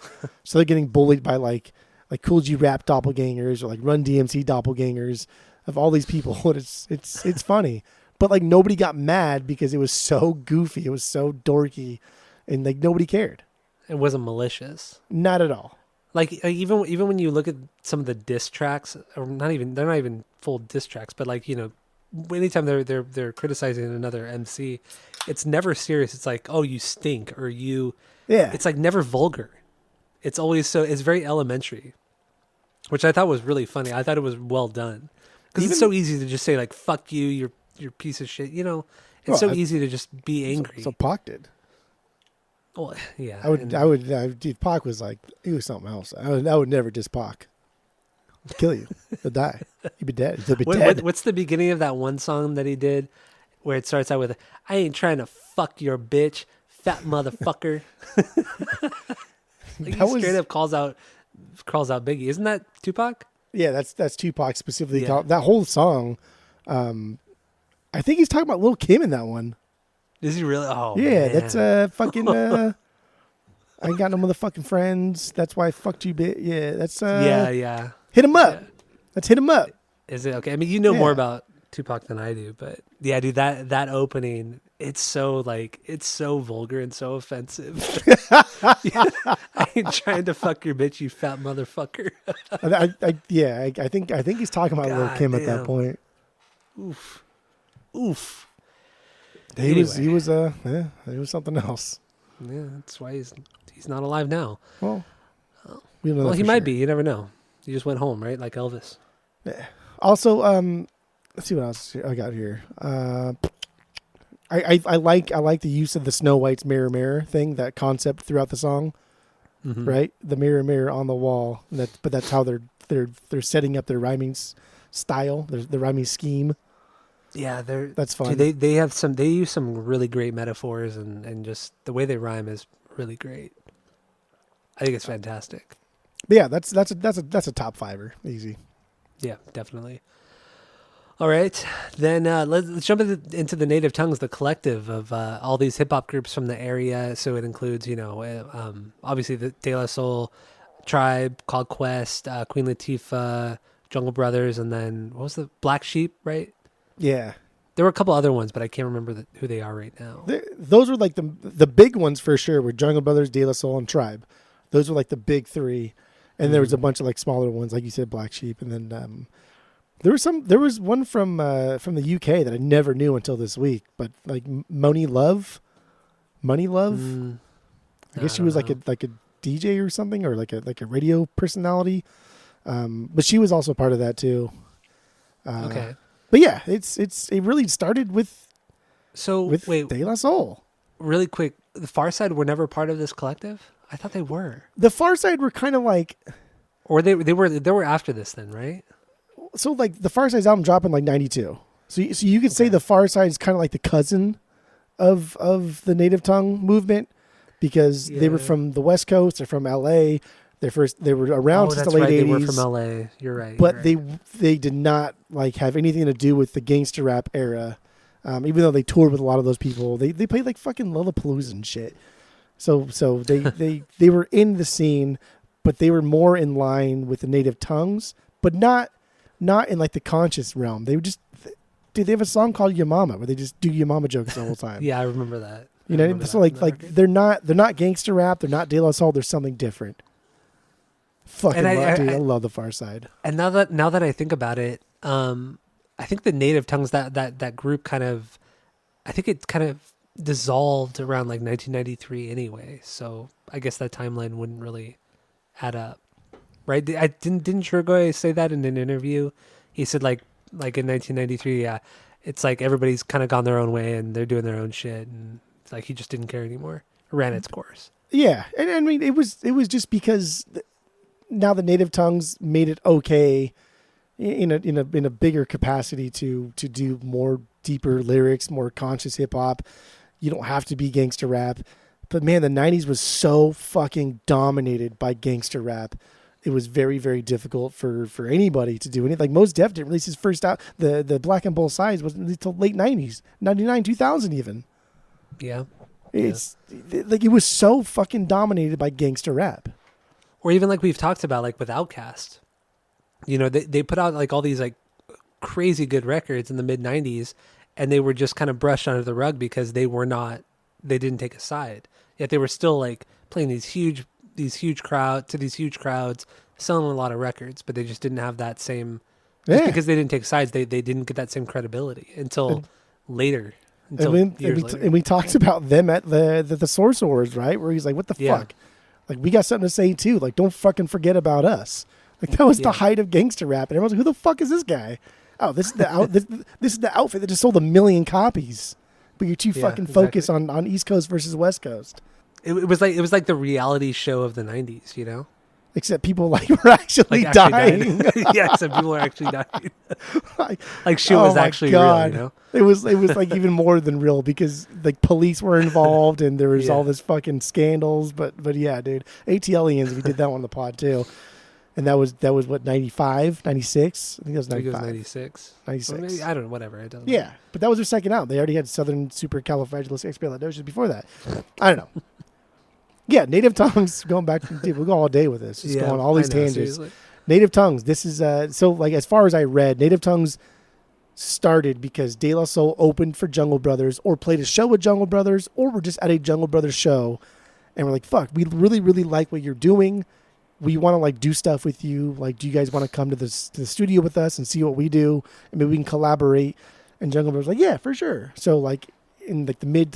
Speaker 1: So they're getting bullied by like Kool G Rap doppelgangers or like Run DMC doppelgangers of all these people. And it's funny, but like nobody got mad because it was so goofy, it was so dorky, and like nobody cared.
Speaker 2: It wasn't malicious.
Speaker 1: Not at all.
Speaker 2: Like even when you look at some of the diss tracks, or they're not even full diss tracks, but like anytime they're criticizing another MC, it's never serious. It's like, oh, you stink, or you.
Speaker 1: Yeah.
Speaker 2: It's like never vulgar. It's always it's very elementary, which I thought was really funny. I thought it was well done because it's so easy to just say like fuck you, you're piece of shit. It's so easy to just be angry.
Speaker 1: So Pac did.
Speaker 2: Well, yeah.
Speaker 1: Dude, Pac was like, he was something else. I would never diss Pac. He'd kill you. He'll die. He'd be dead. He'll be dead.
Speaker 2: What's the beginning of that one song that he did where it starts out with, I ain't trying to fuck your bitch, fat motherfucker. He straight up calls out Biggie. Isn't that Tupac?
Speaker 1: Yeah, that's Tupac specifically.
Speaker 2: Yeah.
Speaker 1: That whole song, I think he's talking about Lil' Kim in that one.
Speaker 2: Is he really? Oh,
Speaker 1: yeah,
Speaker 2: man.
Speaker 1: that's fucking. I ain't got no motherfucking friends. That's why I fucked you, bitch. Yeah, that's.
Speaker 2: Yeah.
Speaker 1: Hit him up.
Speaker 2: Yeah.
Speaker 1: Let's hit him up.
Speaker 2: Is it okay? I mean, you know more about Tupac than I do, but yeah, dude, that opening, it's so vulgar and so offensive. I ain't trying to fuck your bitch, you fat motherfucker.
Speaker 1: I think he's talking about Lil' Kim at that point.
Speaker 2: Oof.
Speaker 1: He was something else.
Speaker 2: Yeah, that's why he's not alive now.
Speaker 1: Well, we don't know.
Speaker 2: Well, he might be. You never know. He just went home, right? Like Elvis.
Speaker 1: Yeah. Also, let's see what else I got here. I like the use of the Snow White's mirror mirror thing, that concept throughout the song, right? The mirror mirror on the wall. But that's how they're setting up their rhyming style, their rhyming scheme.
Speaker 2: Yeah,
Speaker 1: that's fun.
Speaker 2: Dude, they use some really great metaphors, and just the way they rhyme is really great. I think it's fantastic.
Speaker 1: But yeah, that's a top fiver, easy.
Speaker 2: Yeah, definitely. All right, then let's jump into the Native Tongues, the collective of all these hip hop groups from the area. So it includes, obviously the De La Soul, Tribe, Called Quest, Queen Latifah, Jungle Brothers, and then what was the Black Sheep, right?
Speaker 1: Yeah.
Speaker 2: There were a couple other ones, but I can't remember who they are right now.
Speaker 1: Those were like the big ones for sure, were Jungle Brothers, De La Soul, and Tribe. Those were like the big three. And there was a bunch of like smaller ones, like you said, Black Sheep. And then there was one from the UK that I never knew until this week, but like Money Love. I guess she was like a DJ or something, or like a radio personality. But she was also part of that too.
Speaker 2: Okay.
Speaker 1: But yeah, it really started with De La Soul.
Speaker 2: Really quick, the Far Side were never part of this collective? I thought they were.
Speaker 1: The Far Side were kind of like,
Speaker 2: or they were after this then, right?
Speaker 1: So like the Far Side's album dropped in like 92. So you could say the Far Side is kind of like the cousin of the native tongue movement because they were
Speaker 2: Yeah.
Speaker 1: from the West Coast. They're from L.A. They were around
Speaker 2: Oh,
Speaker 1: since
Speaker 2: that's
Speaker 1: the late
Speaker 2: right. They were
Speaker 1: 80s.
Speaker 2: from LA. You're right.
Speaker 1: But
Speaker 2: you're right.
Speaker 1: they did not like have anything to do with the gangster rap era. Even though they toured with a lot of those people, they played like fucking Lollapalooza and shit. So they were in the scene, but they were more in line with the native tongues, but not in like the conscious realm. They were just, dude, they have a song called Your Mama where they just do Your Mama jokes the whole time.
Speaker 2: Yeah, I remember that.
Speaker 1: You know, so like they're not gangster rap. They're not De La Soul. They're something different. Fucking dude, I love the Far Side.
Speaker 2: And now that I think about it, I think the native tongues that group kind of, I think it kind of dissolved around like 1993 anyway. So I guess that timeline wouldn't really add up, right? I didn't Trugoy say that in an interview? He said like in 1993, yeah, it's like everybody's kind of gone their own way and they're doing their own shit, and it's like he just didn't care anymore. It ran its course.
Speaker 1: Yeah, and I mean it was just because now the native tongues made it okay in a bigger capacity to do more deeper lyrics, more conscious hip hop. You don't have to be gangster rap. But man, the 90s was so fucking dominated by gangster rap. It was very, very difficult for anybody to do anything. Like Mos Def didn't release his first out. The Black and Both Sides wasn't until late 90s, 99, 2000 even.
Speaker 2: Yeah.
Speaker 1: It's like it was so fucking dominated by gangster rap.
Speaker 2: Or even like we've talked about, like with Outkast, you know, they put out like all these like crazy good records in the mid 90s, and they were just kind of brushed under the rug because they didn't take a side. Yet they were still like playing these huge crowds, selling a lot of records, but they just didn't have that same, just because they didn't take sides, they didn't get that same credibility until later.
Speaker 1: And we talked about them at the Source Awards, right? Where he's like, what the fuck? Like, we got something to say too. Like, don't fucking forget about us. Like, that was the height of gangster rap. And everyone's like, who the fuck is this guy? Oh, this is this is the outfit that just sold 1 million copies. But you're too fucking focused on East Coast versus West Coast.
Speaker 2: It was like the reality show of the 90s, you know?
Speaker 1: Except people were actually dying.
Speaker 2: Yeah, except people were actually dying. Like shit was actually real, you know?
Speaker 1: It was like even more than real because like police were involved and there was all this fucking scandals. But yeah, dude, ATLians, we did that one on the pod too. And that was what, 95, 96? I think that was 95.
Speaker 2: 96.
Speaker 1: 96.
Speaker 2: Well, maybe, I don't know, whatever. It doesn't
Speaker 1: matter. But that was their second album. They already had Southern Supercalifragilisticexpialidocious before that. I don't know. Yeah, native tongues, going back, dude, we'll go all day with this. Just going all these tangents. Seriously. Native tongues, this is, so like as far as I read, native tongues started because De La Soul opened for Jungle Brothers or played a show with Jungle Brothers or were just at a Jungle Brothers show and we're like, fuck, we really, really like what you're doing. We want to like do stuff with you. Like, do you guys want to come to the studio with us and see what we do? And maybe we can collaborate. And Jungle Brothers like, yeah, for sure. So like in like the mid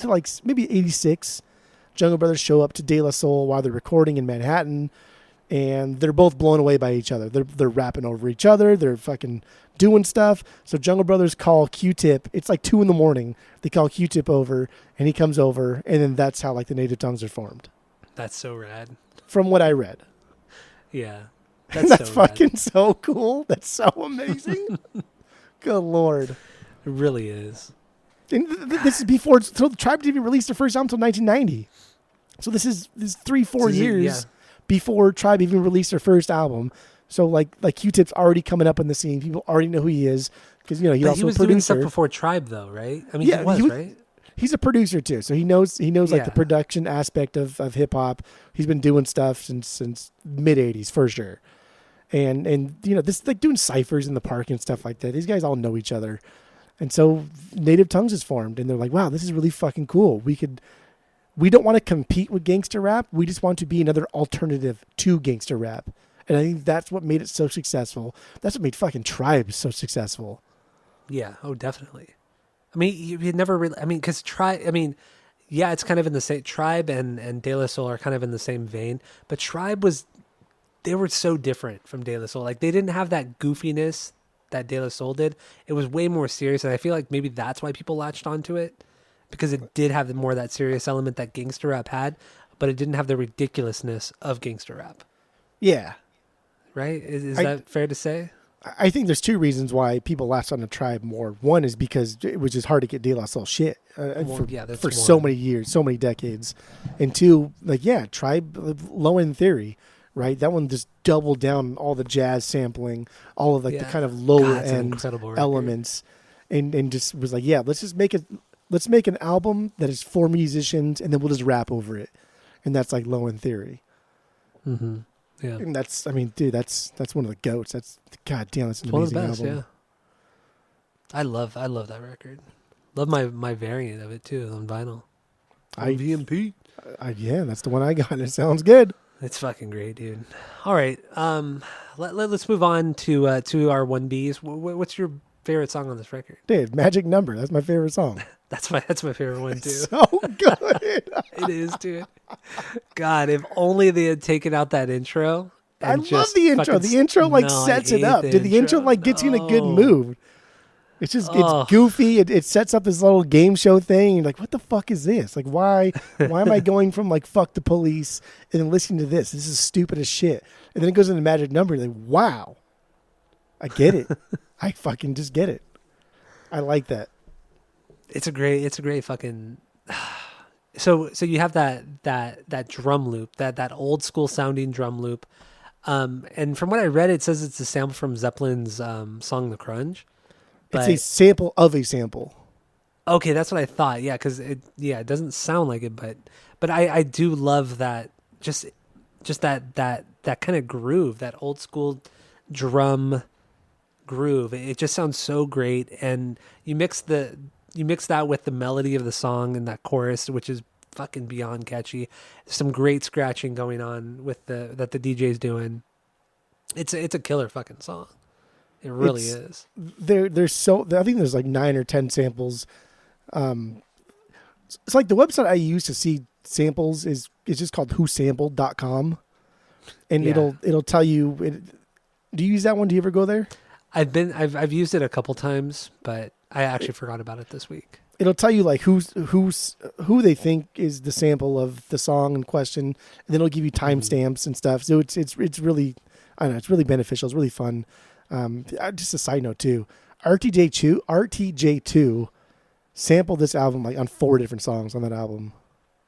Speaker 1: to like maybe 86, Jungle Brothers show up to De La Soul while they're recording in Manhattan, and they're both blown away by each other. They're rapping over each other. They're fucking doing stuff. So Jungle Brothers call Q-Tip. It's like 2 a.m. They call Q-Tip over, and he comes over, and then that's how like the native tongues are formed.
Speaker 2: That's so rad.
Speaker 1: From what I read.
Speaker 2: Yeah.
Speaker 1: That's so fucking so cool. That's so amazing. Good Lord.
Speaker 2: It really is.
Speaker 1: And this is before, so the Tribe didn't even release their first album until 1990. So this is 3-4 years before Tribe even released their first album. So like Q-Tip's already coming up in the scene. People already know who he is because, you know, he was a producer.
Speaker 2: Doing stuff before Tribe though, right? I mean, he was, right?
Speaker 1: He's a producer too, so he knows like the production aspect of hip hop. He's been doing stuff since mid '80s for sure, and you know, this like doing ciphers in the park and stuff like that. These guys all know each other, and so Native Tongues is formed, and they're like, wow, this is really fucking cool. We don't want to compete with gangster rap. We just want to be another alternative to gangster rap, and I think that's what made it so successful. That's what made fucking Tribe so successful.
Speaker 2: Yeah. Oh, definitely. I mean, you never really, I mean, because Tribe, I mean, yeah, it's kind of in the same, Tribe and De La Soul are kind of in the same vein, but Tribe they were so different from De La Soul. Like, they didn't have that goofiness that De La Soul did. It was way more serious, and I feel like maybe that's why people latched onto it, because it did have more of that serious element that gangster rap had, but it didn't have the ridiculousness of gangster rap.
Speaker 1: Yeah.
Speaker 2: Right? Is that fair to say?
Speaker 1: I think there's two reasons why people latched on to Tribe more. One is because it was just hard to get De La Soul shit for so many years, so many decades. And two, like, yeah, Tribe, Low End Theory, right? That one just doubled down on all the jazz sampling, all of like the kind of lower end elements, and just was like, yeah, let's make an album that is for musicians, and then we'll just rap over it, and that's like Low End Theory.
Speaker 2: Mm-hmm. Yeah,
Speaker 1: and that's, I mean, dude, that's one of the goats. That's, goddamn, that's an amazing album.
Speaker 2: Yeah, I love that record. Love my variant of it too on vinyl. VMP.
Speaker 1: Yeah, that's the one I got. It sounds good.
Speaker 2: It's fucking great, dude. All right, let's move on to our 1Bs. What's your favorite song on this record?
Speaker 1: Dude, Magic Number. That's my favorite song.
Speaker 2: That's my favorite one too.
Speaker 1: So good.
Speaker 2: It is, dude. God, if only they had taken out that intro.
Speaker 1: I love the intro. The intro like sets it up. Dude, the intro like gets you in a good mood. It's just it's goofy. It sets up this little game show thing. You're like, what the fuck is this? Like, why am I going from like fuck the police and then listening to this? This is stupid as shit. And then it goes into Magic Number. You're like, wow, I get it. I fucking just get it. I like that.
Speaker 2: It's a great fucking. So you have that drum loop, that old school sounding drum loop, and from what I read, it says it's a sample from Zeppelin's song "The Crunch."
Speaker 1: It's a sample of a sample.
Speaker 2: Okay, that's what I thought. Yeah, because it doesn't sound like it, but I do love that just that kind of groove, that old school drum groove. It just sounds so great, and you mix that with the melody of the song and that chorus, which is fucking beyond catchy. There's some great scratching going on with that the DJ's doing. It's a killer fucking song. It really is.
Speaker 1: There's so, I think there's like 9 or 10 samples. It's like the website I use to see samples is just called whosampled.com, and it'll tell you. Do you use that one? Do you ever go there?
Speaker 2: I've used it a couple times, but I actually forgot about it this week.
Speaker 1: It'll tell you like who they think is the sample of the song in question, and then it'll give you timestamps and stuff. So it's really, I don't know, it's really beneficial. It's really fun. Just a side note too, RTJ2 sampled this album like on 4 different songs on that album.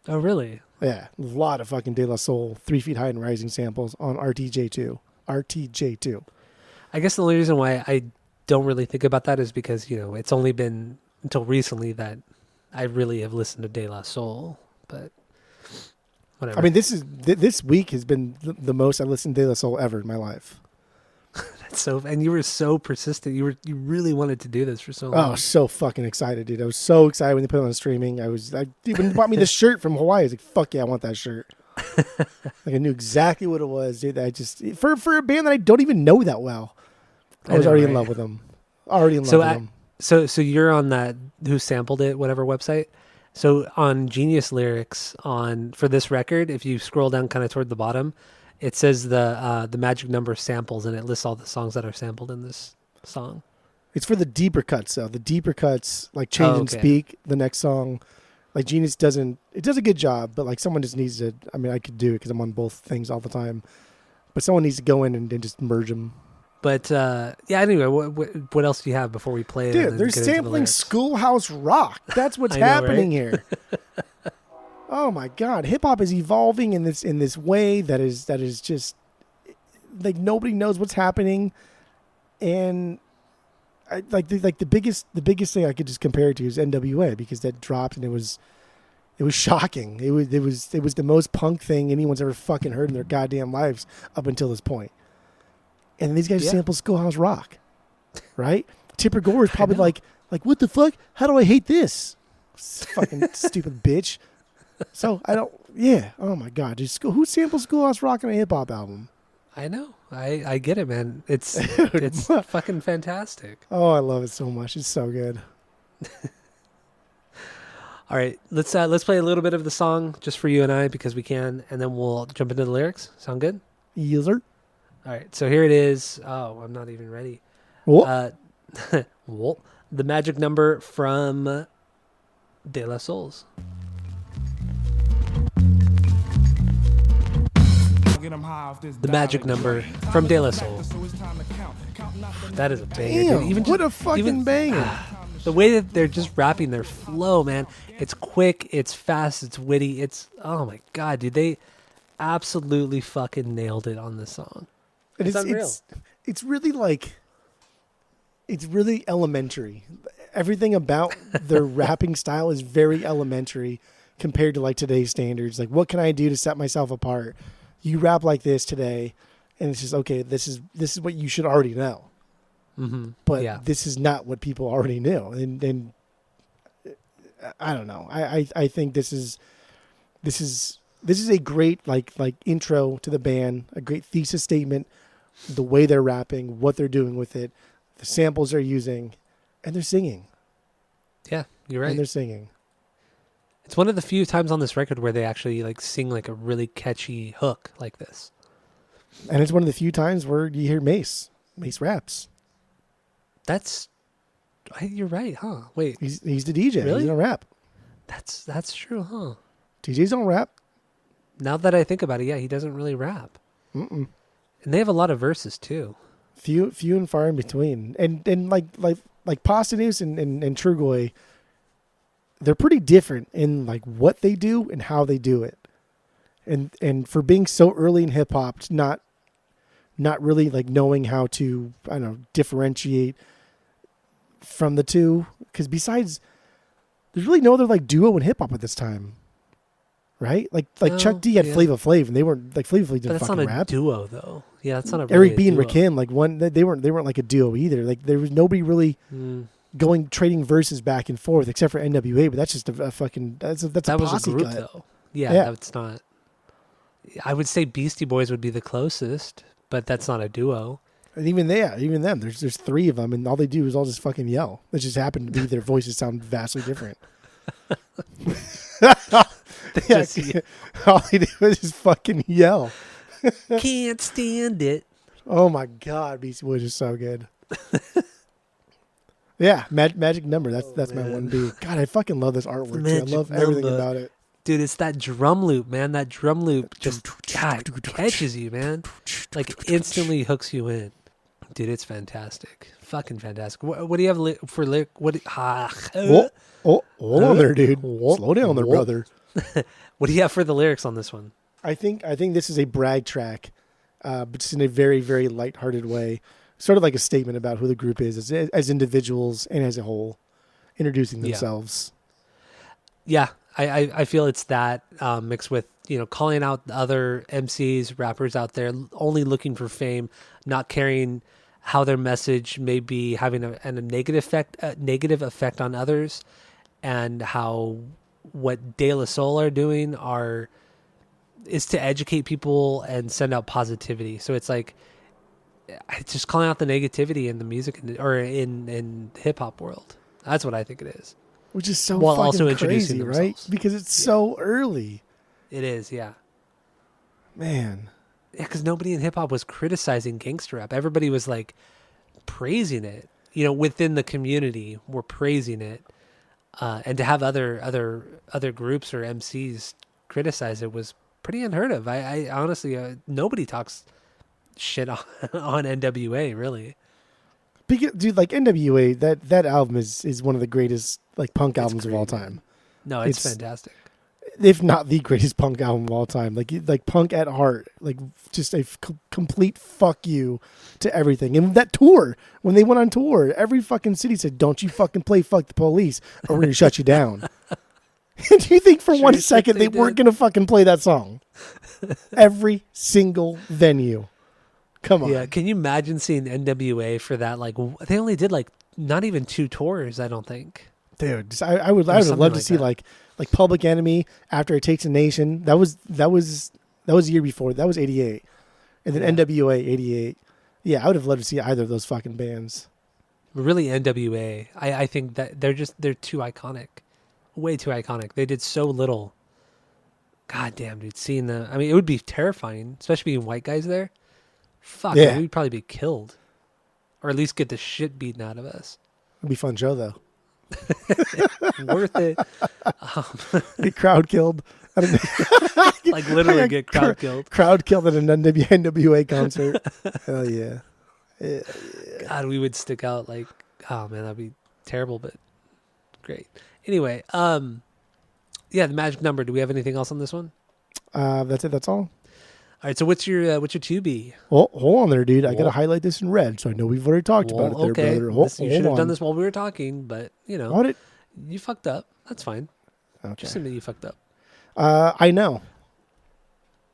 Speaker 2: Oh really?
Speaker 1: Yeah, a lot of fucking De La Soul, 3 Feet High and Rising samples on RTJ2. I
Speaker 2: guess the only reason why I don't really think about that is because, it's only been until recently that I really have listened to De La Soul, but whatever.
Speaker 1: I mean, this week has been the most I've listened to De La Soul ever in my life.
Speaker 2: And you were so persistent. You really wanted to do this for so long.
Speaker 1: Oh, so fucking excited, dude. I was so excited when they put it on streaming. I even bought me the shirt from Hawaii. I was like, fuck yeah, I want that shirt. Like I knew exactly what it was, dude. I just for a band that I don't even know that well. I was already in love with them.
Speaker 2: So you're on that Who Sampled It, whatever website. So on Genius Lyrics for this record, if you scroll down kind of toward the bottom, it says the Magic Number samples, and it lists all the songs that are sampled in this song. It's
Speaker 1: for the deeper cuts, though. The deeper cuts, like Change and Speak, the next song. Like Genius does a good job, but like someone just needs to. I mean, I could do it because I'm on both things all the time, but someone needs to go in and just merge them.
Speaker 2: But anyway, what else do you have before we play it?
Speaker 1: Dude, they're sampling Schoolhouse Rock. That's what's happening here. Oh my God, hip hop is evolving in this way that is just like nobody knows what's happening, and the biggest thing I could just compare it to is NWA, because that dropped and it was shocking. It was the most punk thing anyone's ever fucking heard in their goddamn lives up until this point. And these guys sample Schoolhouse Rock, right? Tipper Gore is probably like, what the fuck? How do I hate this? Fucking stupid bitch. So I don't. Yeah. Oh my God. Who samples Schoolhouse Rock on a hip hop album?
Speaker 2: I know. I get it, man. It's fucking fantastic.
Speaker 1: Oh, I love it so much. It's so good.
Speaker 2: All right, let's play a little bit of the song just for you and I because we can, and then we'll jump into the lyrics. Sound good?
Speaker 1: Yes, sir.
Speaker 2: All right, so here it is. Oh, I'm not even ready.
Speaker 1: What?
Speaker 2: The Magic Number from De La Souls. The Magic Number from De La Soul. That is a banger.
Speaker 1: Damn,
Speaker 2: dude. Even
Speaker 1: what a fucking banger.
Speaker 2: The way that they're just rapping their flow, man. It's quick, it's fast, it's witty. It's, oh my God, dude. They absolutely fucking nailed it on this song.
Speaker 1: And
Speaker 2: It's unreal.
Speaker 1: it's really like, it's really elementary. Everything about their rapping style is very elementary compared to like today's standards. Like, what can I do to set myself apart? You rap like this today, and it's just, okay, this is what you should already know.
Speaker 2: Mm-hmm.
Speaker 1: But
Speaker 2: Yeah.
Speaker 1: this is not what people already knew. And I don't know. I think this is a great like intro to the band, a great thesis statement, the way they're rapping, what they're doing with it, the samples they're using, and they're singing.
Speaker 2: Yeah, you're right.
Speaker 1: And they're singing.
Speaker 2: It's one of the few times on this record where they actually like sing like a really catchy hook like this.
Speaker 1: And it's one of the few times where you hear Mace raps.
Speaker 2: You're right, huh? Wait,
Speaker 1: He's the DJ.
Speaker 2: Really?
Speaker 1: He's gonna rap.
Speaker 2: that's true, huh?
Speaker 1: DJs don't rap.
Speaker 2: Now that I think about it, yeah, he doesn't really rap.
Speaker 1: Mm-mm.
Speaker 2: And they have a lot of verses too.
Speaker 1: Few and far in between. And like Posthumous and Trugoy, they're pretty different in like what they do and how they do it. And for being so early in hip hop, not really like knowing how to, I don't know, differentiate from the two. Because besides, there's really no other like duo in hip hop at this time, right? Like
Speaker 2: No,
Speaker 1: Chuck D had
Speaker 2: yeah.
Speaker 1: Flava Flav, and they weren't like Flava Flav
Speaker 2: But
Speaker 1: didn't
Speaker 2: that's not
Speaker 1: fucking
Speaker 2: a
Speaker 1: rap.
Speaker 2: duo though. Yeah, that's not a
Speaker 1: Eric
Speaker 2: really
Speaker 1: B
Speaker 2: a
Speaker 1: and
Speaker 2: duo.
Speaker 1: Rakim, like they weren't like a duo either. Like there was nobody really
Speaker 2: Mm,
Speaker 1: trading verses back and forth except for NWA, but that's just a fucking that's
Speaker 2: that
Speaker 1: a
Speaker 2: was a
Speaker 1: posse
Speaker 2: group
Speaker 1: cut.
Speaker 2: though. Yeah,
Speaker 1: Yeah.
Speaker 2: that's not. I would say Beastie Boys would be the closest, but that's not a duo.
Speaker 1: And even them, there's three of them, and all they do is all just fucking yell. It just happened to be their voices sound vastly different. Yeah,
Speaker 2: Just-
Speaker 1: all they do is just fucking yell.
Speaker 2: Can't stand it.
Speaker 1: Oh my God, Beastie Boys is so good. Yeah, Magic Number. That's my
Speaker 2: man.
Speaker 1: one B. God, I fucking love this artwork. Too. I
Speaker 2: Magic
Speaker 1: love everything
Speaker 2: Number.
Speaker 1: about it.
Speaker 2: Dude, it's that drum loop, man. That drum loop just God catches you, man. Like instantly hooks you in. Dude, it's fantastic. Fucking fantastic. What do you have for lyric?
Speaker 1: Oh, hold on there, dude. Slow down there, brother.
Speaker 2: What do you have for the lyrics on this one?
Speaker 1: I think this is a brag track, but just in a very, very lighthearted way. Sort of like a statement about who the group is as individuals and as a whole, introducing
Speaker 2: Yeah.
Speaker 1: themselves.
Speaker 2: Yeah, I feel it's that mixed with, calling out the other MCs, rappers out there only looking for fame, not caring how their message may be having a negative effect on others, and how what De La Soul are doing is to educate people and send out positivity. So it's like it's just calling out the negativity in the music or in hip hop world. That's what I think it is.
Speaker 1: Which is so
Speaker 2: While
Speaker 1: fucking
Speaker 2: also introducing
Speaker 1: crazy, right?
Speaker 2: themselves.
Speaker 1: Because it's so early.
Speaker 2: It is, yeah.
Speaker 1: Man.
Speaker 2: Yeah, because nobody in hip hop was criticizing gangster rap. Everybody was like praising it. Within the community, were praising it, and to have other groups or MCs criticize it was pretty unheard of. I honestly, nobody talks shit on NWA really.
Speaker 1: Because, dude, like NWA, that album is one of the greatest like punk albums of all
Speaker 2: great, man.
Speaker 1: time.
Speaker 2: No, it's
Speaker 1: It's-
Speaker 2: fantastic.
Speaker 1: If not the greatest punk album of all time. Like punk at heart. Like just a complete fuck you to everything. And that tour, when they went on tour, every fucking city said, "Don't you fucking play Fuck the Police or we're gonna shut you down." Do you think for
Speaker 2: Sure
Speaker 1: one
Speaker 2: as shit
Speaker 1: second
Speaker 2: they
Speaker 1: they weren't
Speaker 2: did.
Speaker 1: gonna fucking play that song? Every single venue. Come on.
Speaker 2: Yeah, can you imagine seeing NWA for that? Like, they only did like not even 2 tours, I don't think.
Speaker 1: Dude, just- I would
Speaker 2: something
Speaker 1: love to
Speaker 2: like
Speaker 1: see
Speaker 2: that.
Speaker 1: like Public Enemy, After It Takes a Nation. That was the year before. That was 88. And then
Speaker 2: Yeah.
Speaker 1: NWA 88. Yeah, I would have loved to see either of those fucking bands.
Speaker 2: Really, NWA, I think that they're too iconic. Way too iconic. They did so little. God damn, dude. Seeing it would be terrifying, especially being white guys there. Fuck,
Speaker 1: Yeah.
Speaker 2: we'd probably be killed. Or at least get the shit beaten out of us.
Speaker 1: It'd be a fun show though.
Speaker 2: Worth it.
Speaker 1: Get crowd killed.
Speaker 2: Like literally get crowd killed.
Speaker 1: Crowd killed at an NWA concert. Hell yeah.
Speaker 2: God, we would stick out like, oh man, that'd be terrible, but great. Anyway, yeah, the magic number. Do we have anything else on this one?
Speaker 1: That's it. That's all.
Speaker 2: All right. So what's your 2B?
Speaker 1: Well, hold on there, dude. I got to highlight this in red, so I know we've already talked about it there,
Speaker 2: okay.
Speaker 1: brother.
Speaker 2: You should have done this while we were talking, but
Speaker 1: What?
Speaker 2: you fucked up. That's fine.
Speaker 1: Okay.
Speaker 2: Just admit you fucked up.
Speaker 1: I know.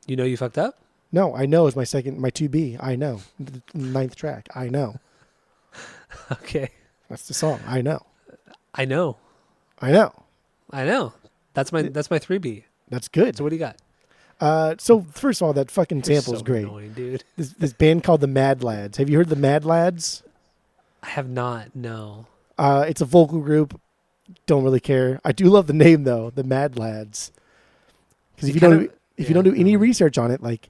Speaker 2: You know you fucked up?
Speaker 1: No, I know is my 2B. I know. The 9th track. I know.
Speaker 2: Okay.
Speaker 1: That's the song. I know.
Speaker 2: I know.
Speaker 1: I know.
Speaker 2: I know. That's my 3B.
Speaker 1: That's good.
Speaker 2: So what do you got?
Speaker 1: So first of all, that fucking
Speaker 2: You're
Speaker 1: sample is
Speaker 2: so
Speaker 1: great.
Speaker 2: annoying, dude.
Speaker 1: This band called the Mad Lads. Have you heard the Mad Lads?
Speaker 2: I have not. No.
Speaker 1: It's a vocal group. Don't really care. I do love the name though, the Mad Lads. Because if you don't do any research on it, like,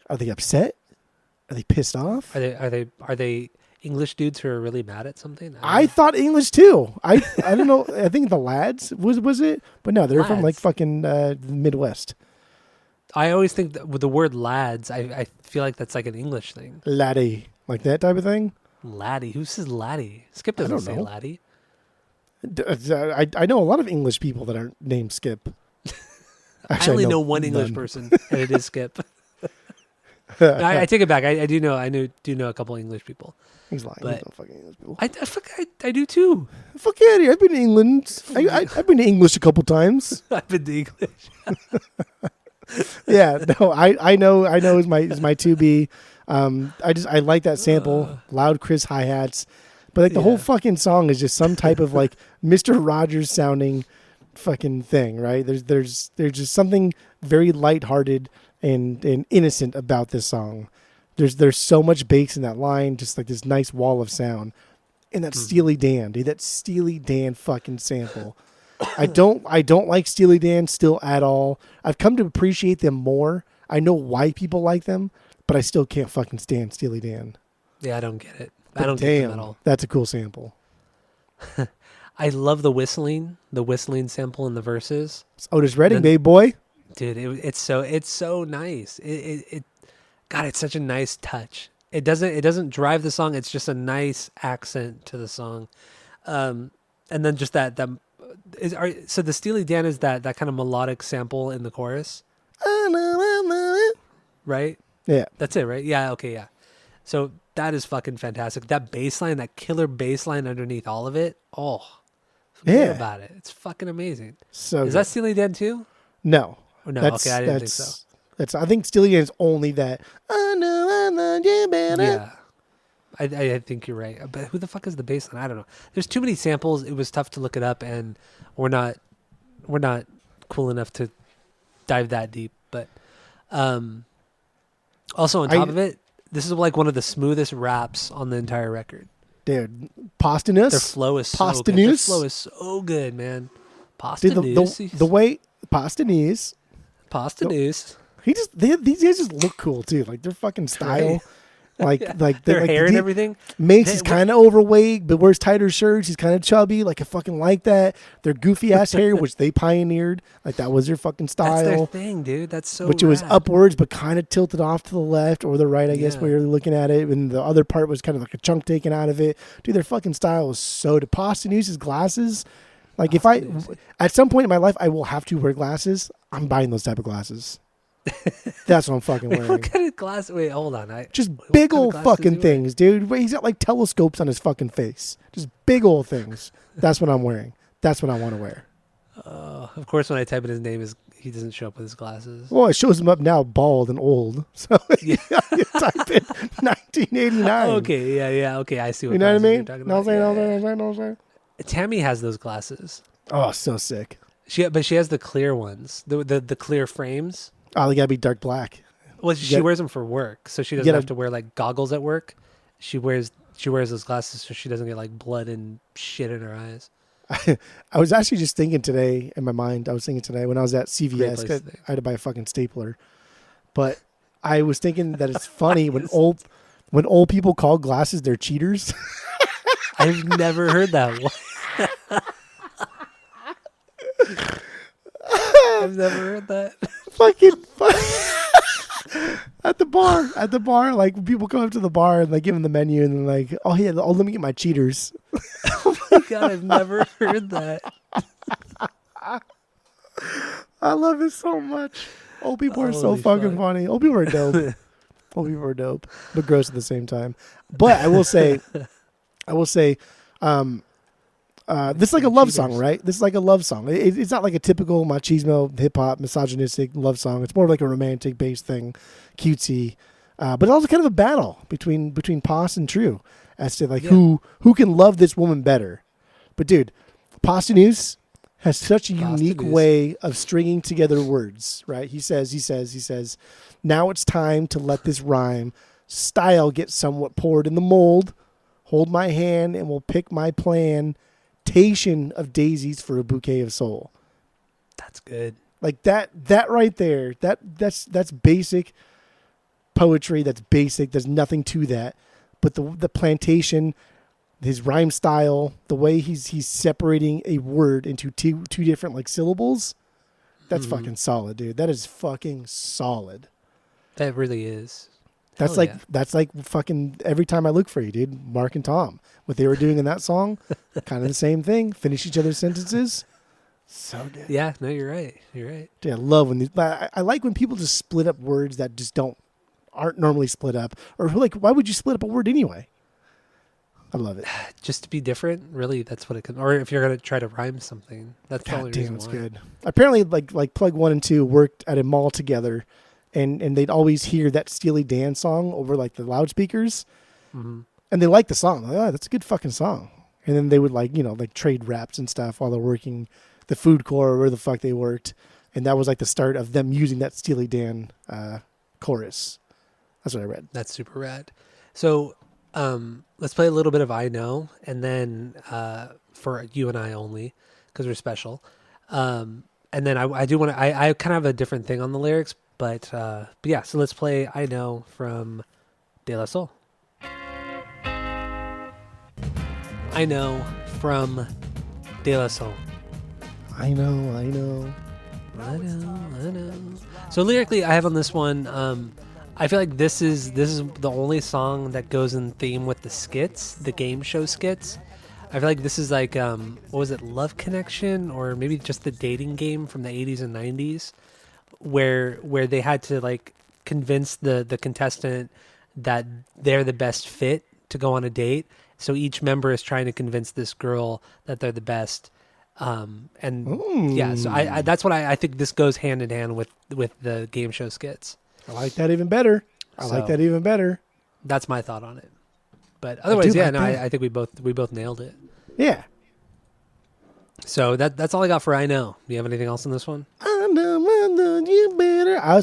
Speaker 1: are they upset? Are they pissed off?
Speaker 2: Are they English dudes who are really mad at something?
Speaker 1: I thought English too. I don't know. I think the Lads was it, but no, they're from like
Speaker 2: Lads.
Speaker 1: fucking Midwest.
Speaker 2: I always think that with the word lads, I feel like that's like an English thing.
Speaker 1: Laddie, like that type of thing.
Speaker 2: Laddie. Who says laddie? Skip doesn't say
Speaker 1: know.
Speaker 2: laddie.
Speaker 1: I know a lot of English people that aren't named Skip.
Speaker 2: I only know one English person, and it is Skip. I take it back. I do know a couple English people.
Speaker 1: He's lying.
Speaker 2: But
Speaker 1: There's no fucking English people.
Speaker 2: I do too.
Speaker 1: Fuck out of here. I've been to England. I've been to English a couple times.
Speaker 2: I've been to English.
Speaker 1: Yeah, no, I know is my 2B. I like that sample, loud Chris hi-hats. But like the whole fucking song is just some type of like Mr. Rogers sounding fucking thing, right? There's just something very lighthearted and innocent about this song. There's so much bass in that line, just like this nice wall of sound. And that Steely Dan, dude, that Steely Dan fucking sample. I don't like Steely Dan still at all. I've come to appreciate them more. I know why people like them, but I still can't fucking stand Steely Dan.
Speaker 2: Yeah, I don't get it.
Speaker 1: But
Speaker 2: I don't get them at all.
Speaker 1: That's a cool sample.
Speaker 2: I love the whistling sample in the verses.
Speaker 1: It's Otis Redding, babe boy.
Speaker 2: Dude, it's so nice. God, it's such a nice touch. It doesn't drive the song. It's just a nice accent to the song. And then just so the Steely Dan is that kind of melodic sample in the chorus, right?
Speaker 1: Yeah.
Speaker 2: That's it, right? Yeah. Okay. Yeah. So that is fucking fantastic. That bass line, that killer bass line underneath all of it. Oh, forget about it. It's fucking amazing.
Speaker 1: So
Speaker 2: is that Steely Dan too?
Speaker 1: No.
Speaker 2: Oh, no. Okay, I didn't think so.
Speaker 1: I think Steely Dan is only that.
Speaker 2: Yeah. I think you're right. But who the fuck is the bass line? I don't know. There's too many samples. It was tough to look it up, and we're not cool enough to dive that deep. But also on top of it, this is like one of the smoothest raps on the entire record.
Speaker 1: Dude, Posthumous.
Speaker 2: Their flow is so good. Their flow is so good, man. Posthumous.
Speaker 1: The way Posthumous.
Speaker 2: Posthumous.
Speaker 1: These guys just look cool too. Like their fucking style. Like
Speaker 2: their hair and everything.
Speaker 1: Mace is kind of overweight, but wears tighter shirts. He's kind of chubby. Like I fucking like that. Their goofy ass hair, which they pioneered. Like that was their fucking style.
Speaker 2: That's their thing, dude. That's so.
Speaker 1: Which it was upwards, but kind of tilted off to the left or the right, I guess, where you're looking at it. And the other part was kind of like a chunk taken out of it. Dude, their fucking style was so. Posthumous glasses. Like if at some point in my life, I will have to wear glasses. I'm buying those type of glasses. That's what I'm fucking wearing.
Speaker 2: What kind of glass? Wait, hold on.
Speaker 1: Just big old fucking things, dude. He's got like telescopes on his fucking face. Just big old things. That's what I'm wearing. That's what I want to wear.
Speaker 2: Of course, when I type in his name, he doesn't show up with his glasses.
Speaker 1: Well, it shows him up now, bald and old. So you type in 1989.
Speaker 2: Okay, yeah, okay. I see what
Speaker 1: you know what I mean.
Speaker 2: You're talking about. Tammy has those glasses.
Speaker 1: Oh, so sick.
Speaker 2: But she has the clear ones, the clear frames.
Speaker 1: Oh, they gotta be dark black.
Speaker 2: Well, she wears them for work, so she doesn't have to wear like goggles at work. She wears those glasses so she doesn't get like blood and shit in her eyes.
Speaker 1: I was actually just thinking today in my mind. I was thinking today when I was at CVS, I had to buy a fucking stapler. But I was thinking that it's funny when old people call glasses their cheaters.
Speaker 2: I've never heard that one. I've never heard that.
Speaker 1: Fucking at the bar, like when people come up to the bar and like give them the menu and then like, oh yeah, oh let me get my cheaters.
Speaker 2: Oh my God, I've never heard that.
Speaker 1: I love it so much. Old people are so
Speaker 2: Holy
Speaker 1: fucking
Speaker 2: fuck.
Speaker 1: funny. Old people are dope. Old people are dope, but gross at the same time. But I will say, this is like a love song, right? This is like a love song. It's not like a typical machismo, hip hop, misogynistic love song. It's more like a romantic based thing, cutesy, but also kind of a battle between Pos and True as to like who can love this woman better. But dude, Posthumous has such a unique way of stringing together words, right? He says, now it's time to let this rhyme style get somewhat poured in the mold. Hold my hand and we'll pick my plantation of daisies for a bouquet of soul.
Speaker 2: That's good.
Speaker 1: Like that right there, that's basic poetry. That's basic. There's nothing to that. But the plantation, his rhyme style, the way he's separating a word into two different like syllables, that's fucking solid, dude. That is fucking solid.
Speaker 2: That really is.
Speaker 1: That's like fucking Every Time I Look for You, dude. Mark and Tom, what they were doing in that song, kind of the same thing. Finish each other's sentences. So good.
Speaker 2: Yeah, no, you're right. You're right.
Speaker 1: Dude, I love when I like when people just split up words that just aren't normally split up, or like, why would you split up a word anyway? I love it.
Speaker 2: Just to be different, really. That's what it can. Or if you're gonna try to rhyme something, that's the only
Speaker 1: God damn,
Speaker 2: reason
Speaker 1: it's
Speaker 2: why.
Speaker 1: good. Apparently, like Plug 1 and 2 worked at a mall together, and they'd always hear that Steely Dan song over like the loudspeakers, and they liked the song. Like, oh, that's a good fucking song. And then they would like trade raps and stuff while they're working the food court or where the fuck they worked, and that was like the start of them using that Steely Dan chorus. That's what I read.
Speaker 2: That's super rad. So let's play a little bit of I Know, and then for you and I only, because we're special. And then I do want to, I kind of have a different thing on the lyrics, but yeah, so let's play I Know from De La Soul. I Know from De La Soul.
Speaker 1: I know.
Speaker 2: So lyrically, I have on this one, I feel like this is the only song that goes in theme with the skits, the game show skits. I feel like this is like what was it, Love Connection, or maybe just the dating game from the 80s and 90s, where they had to like convince the contestant that they're the best fit to go on a date. So each member is trying to convince this girl that they're the best. Yeah, so I that's what I think this goes hand in hand with the game show skits.
Speaker 1: I like that even better.
Speaker 2: That's my thought on it. But otherwise, yeah,
Speaker 1: like
Speaker 2: no,
Speaker 1: that.
Speaker 2: I think we both nailed it.
Speaker 1: Yeah.
Speaker 2: So that's all I got for I Know. Do you have anything else in this one?
Speaker 1: I know you better. I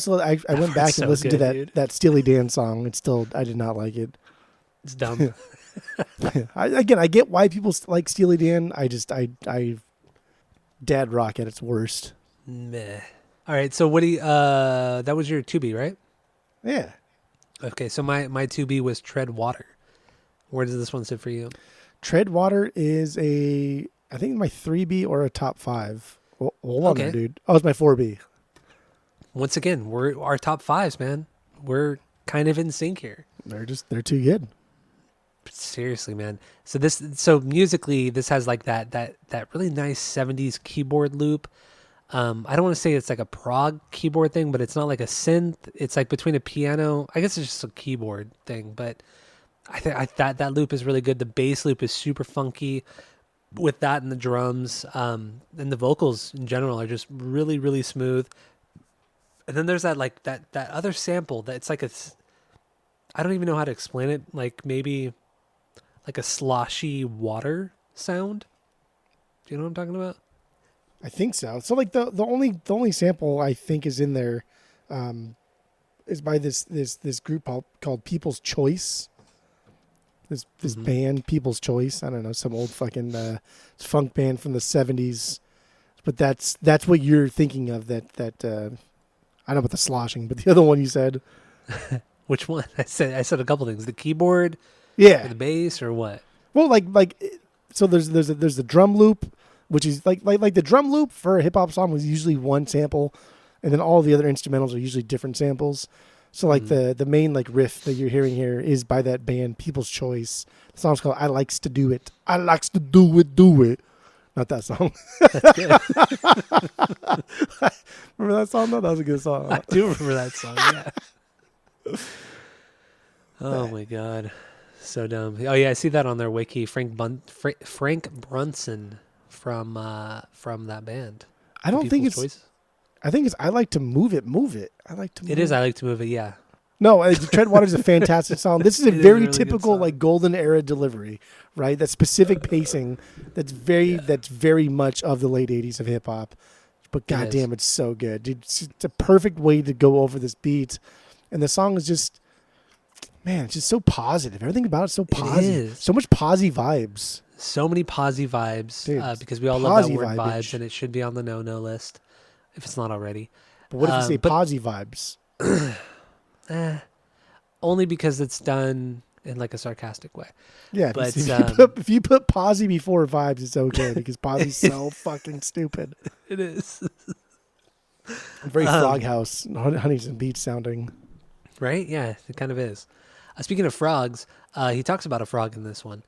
Speaker 1: went back
Speaker 2: so
Speaker 1: and listened
Speaker 2: good,
Speaker 1: to
Speaker 2: dude.
Speaker 1: that Steely Dan song. I did not like it.
Speaker 2: It's dumb.
Speaker 1: I get why people like Steely Dan. I dad rock at its worst.
Speaker 2: Meh. All right, so what do you, that was your 2B, right?
Speaker 1: Yeah.
Speaker 2: Okay, so my 2B was Tread Water. Where does this one sit for you?
Speaker 1: Tread Water is I think my 3B or a top 5. Hold on there, dude. Oh, it's my 4B.
Speaker 2: Once again, we're our top 5s, man. We're kind of in sync here.
Speaker 1: They're too good.
Speaker 2: Seriously, man. So musically, this has like that really nice 70s keyboard loop. I don't want to say it's like a prog keyboard thing, but it's not like a synth. It's like between a piano. I guess it's just a keyboard thing, but I think that loop is really good. The bass loop is super funky with that, and the drums, and the vocals in general are just really, really smooth. And then there's that other sample that it's like I don't even know how to explain it. Like maybe like a sloshy water sound. Do you know what I'm talking about?
Speaker 1: I think so. So like the only sample I think is in there is by this group called People's Choice. This band, People's Choice. I don't know, some old fucking funk band from the 70s. But that's what you're thinking of. That I don't know about the sloshing, but the other one you said.
Speaker 2: Which one? I said a couple things. The keyboard,
Speaker 1: yeah,
Speaker 2: or the bass, or what?
Speaker 1: Well, like so there's the drum loop which is like the drum loop for a hip hop song was usually one sample, and then all the other instrumentals are usually different samples. So like the main like riff that you're hearing here is by that band People's Choice. The song's called "I Likes to Do It." I likes to do it. Not that song.
Speaker 2: That's good.
Speaker 1: Remember that song? Though that was a good song.
Speaker 2: I do remember that song. Yeah. Oh my god, so dumb. Oh yeah, I see that on their wiki. Frank Brunson from that band.
Speaker 1: I don't think it's.
Speaker 2: Choice.
Speaker 1: I think it's. I like to move it. I like to.
Speaker 2: It is. I like to move it. Yeah.
Speaker 1: No, Treadwater is a fantastic song. This is a very really typical like golden era delivery, right? That specific pacing. That's very much of the late '80s of hip hop. But goddamn, it's so good, dude. It's a perfect way to go over this beat, and the song is just, man, it's just so positive. Everything about it's so positive. So much posy vibes.
Speaker 2: So many posy vibes, dude, because we all love that word vibes, and it should be on the no list if it's not already.
Speaker 1: But what if you say posy vibes?
Speaker 2: Only because it's done in like a sarcastic way.
Speaker 1: Yeah,
Speaker 2: but
Speaker 1: if you put posy before vibes, it's okay because posy's so fucking stupid.
Speaker 2: It is.
Speaker 1: Very Froghouse, Huntington Beach sounding.
Speaker 2: Right? Yeah, it kind of is. Speaking of frogs, he talks about a frog in this one.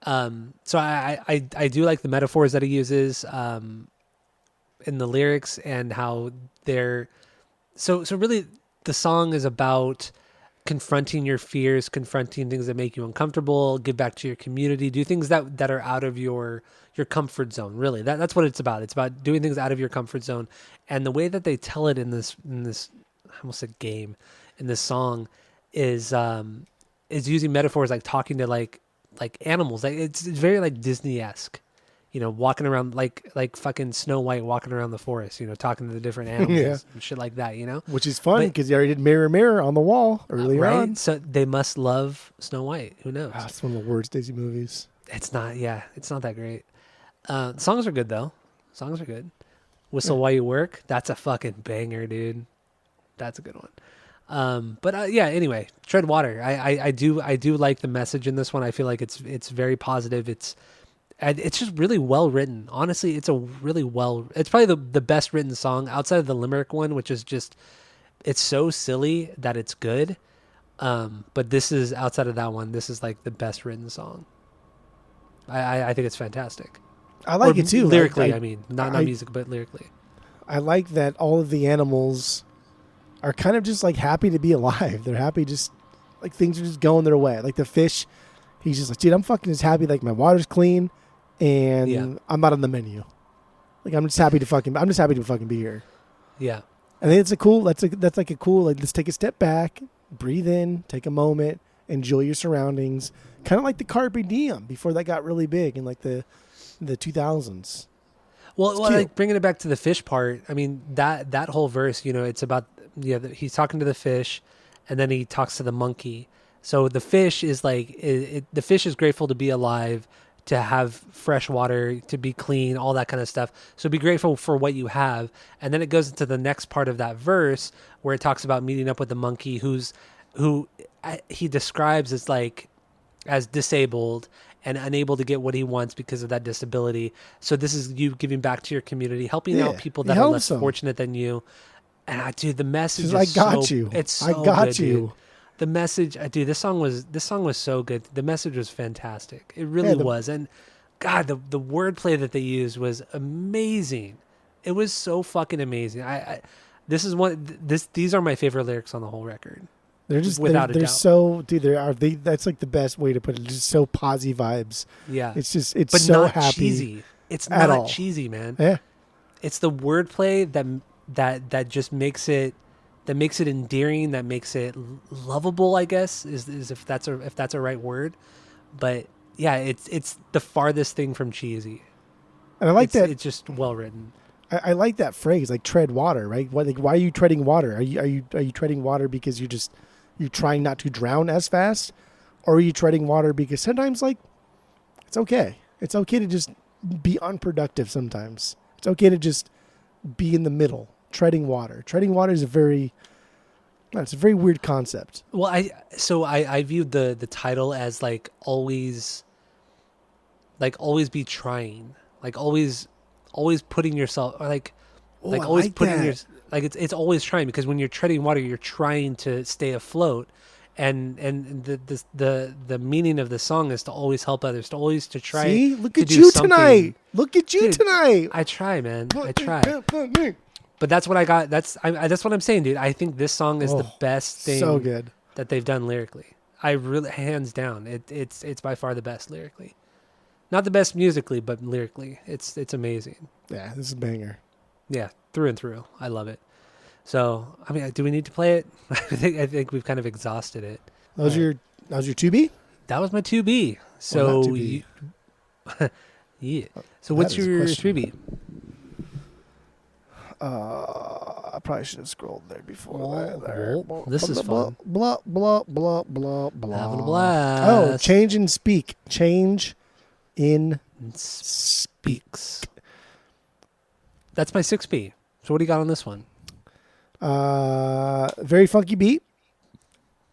Speaker 2: So I do like the metaphors that he uses in the lyrics and how they're so really the song is about confronting your fears, confronting things that make you uncomfortable, give back to your community, do things that are out of your comfort zone. Really, that's what it's about. It's about doing things out of your comfort zone. And the way that they tell it in this I almost said game, in this song is using metaphors like talking to like animals. Like it's very like Disney-esque. You know, walking around like fucking Snow White walking around the forest, you know, talking to the different animals and shit like that, you know?
Speaker 1: Which is fun because you already did Mirror, Mirror on the Wall earlier on.
Speaker 2: So they must love Snow White. Who knows?
Speaker 1: It's one of the worst Disney movies.
Speaker 2: It's not that great. Songs are good, though. Songs are good. Whistle While You Work, that's a fucking banger, dude. That's a good one. Anyway, Tread Water. I do like the message in this one. I feel like it's very positive. It's just really well written. Honestly, it's probably the best written song outside of the Limerick one, which is just, it's so silly that it's good. But this is, outside of that one, this is like the best written song. I think it's fantastic.
Speaker 1: I like it too.
Speaker 2: Lyrically, I mean, not music, but lyrically.
Speaker 1: I like that all of the animals are kind of just like happy to be alive. They're happy, just like things are just going their way. Like the fish, he's just like, dude, I'm fucking just happy. Like my water's clean. And I'm not on the menu. Like I'm just happy to fucking be here.
Speaker 2: Yeah.
Speaker 1: I think it's that's like a cool, like, let's take a step back, breathe in, take a moment, enjoy your surroundings. Kind of like the Carpe Diem before that got really big in like the 2000s.
Speaker 2: Well, like bringing it back to the fish part. I mean, that whole verse, you know, it's about, he's talking to the fish and then he talks to the monkey. So the fish is like, the fish is grateful to be alive, to have fresh water, to be clean, all that kind of stuff. So be grateful for what you have. And then it goes into the next part of that verse where it talks about meeting up with the monkey who he describes as disabled and unable to get what he wants because of that disability. So this is you giving back to your community, helping out people that are less fortunate than you. And dude, the message is
Speaker 1: I got you.
Speaker 2: It's so good, dude. The message, dude, this song was so good. The message was fantastic. It really was. And God, the wordplay that they used was amazing. It was so fucking amazing. These are my favorite lyrics on the whole record.
Speaker 1: They're just without a doubt. So, dude, that's like the best way to put it. Just so posy vibes.
Speaker 2: Yeah.
Speaker 1: It's just
Speaker 2: but
Speaker 1: so
Speaker 2: not
Speaker 1: happy.
Speaker 2: Cheesy. It's not cheesy, man.
Speaker 1: Yeah.
Speaker 2: It's the wordplay that just makes it endearing, that makes it lovable, I guess, is if that's a right word. But yeah, it's the farthest thing from cheesy.
Speaker 1: And I like that
Speaker 2: it's just well written.
Speaker 1: I like that phrase, like tread water, right? Why are you treading water? Are you treading water because you're trying not to drown as fast, or are you treading water because sometimes like it's okay. It's okay to just be unproductive sometimes. It's okay to just be in the middle. Treading water. Treading water is it's a very weird concept.
Speaker 2: Well, I viewed the title as like always be trying, like always always putting yourself like
Speaker 1: Oh, I
Speaker 2: always
Speaker 1: like
Speaker 2: putting
Speaker 1: that.
Speaker 2: your like it's always trying, because when you're treading water, you're trying to stay afloat. And the meaning of the song is to always help others, to always to try
Speaker 1: See, look
Speaker 2: to
Speaker 1: at
Speaker 2: do
Speaker 1: you
Speaker 2: something.
Speaker 1: tonight. Look at you
Speaker 2: Dude,
Speaker 1: tonight.
Speaker 2: I try, man. I try. But that's what I got. That's what I'm saying, dude. I think this song is the
Speaker 1: Oh,
Speaker 2: best thing
Speaker 1: so good.
Speaker 2: that they've done lyrically. I really, hands down, it's by far the best lyrically. Not the best musically, but lyrically, it's amazing.
Speaker 1: Yeah, this is a banger.
Speaker 2: Yeah, through and through. I love it. So, I mean, do we need to play it? I think we've kind of exhausted it.
Speaker 1: That was your 2B?
Speaker 2: That was my 2B.
Speaker 1: Well,
Speaker 2: So,
Speaker 1: not 2B.
Speaker 2: yeah. So, what's
Speaker 1: That is a
Speaker 2: your
Speaker 1: question.
Speaker 2: 3B?
Speaker 1: I probably should have scrolled there before.
Speaker 2: Well, this is fun.
Speaker 1: Blah, blah, blah, blah, blah.
Speaker 2: Having a
Speaker 1: Oh,
Speaker 2: blast.
Speaker 1: change and speak. Change in
Speaker 2: Speaks. That's my 6B. So, what do you got on this one?
Speaker 1: very funky beat.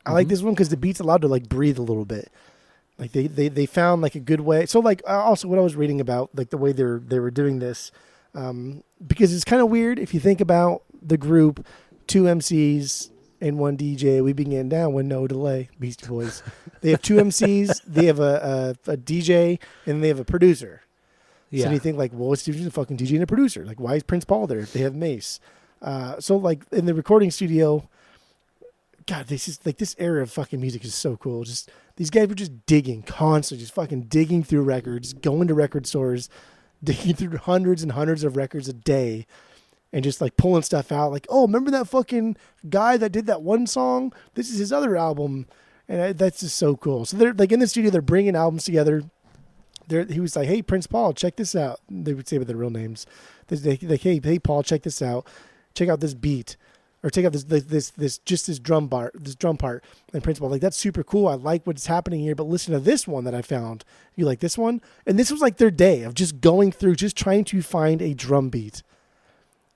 Speaker 1: I like
Speaker 2: Mhm.
Speaker 1: this one because the beat's allowed to like breathe a little bit. Like they found like a good way. So like also what I was reading about like the way they were doing this, because it's kind of weird if you think about the group, 2 MCs and 1 DJ. We begin down with no delay. Beastie Boys. They have 2 MCs. They have a DJ and they have a producer. So
Speaker 2: Yeah.
Speaker 1: then you think like, well, what's the difference between a fucking DJ and a producer? Like, why is Prince Paul there if they have Mace? So like in the recording studio, God, this era of fucking music is so cool. Just these guys were just digging constantly, just fucking digging through records, going to record stores, digging through hundreds and hundreds of records a day, and just like pulling stuff out. Like, oh, remember that fucking guy that did that one song? This is his other album, and that's just so cool. So they're like in the studio, they're bringing albums together. He was like, "Hey, Prince Paul, check this out." They would say with their real names. Hey, Paul, check this out. Check out this beat, or check out this drum part. And Prince Paul, like, that's super cool. I like what's happening here, but listen to this one that I found. You like this one? And this was like their day of just going through, just trying to find a drum beat,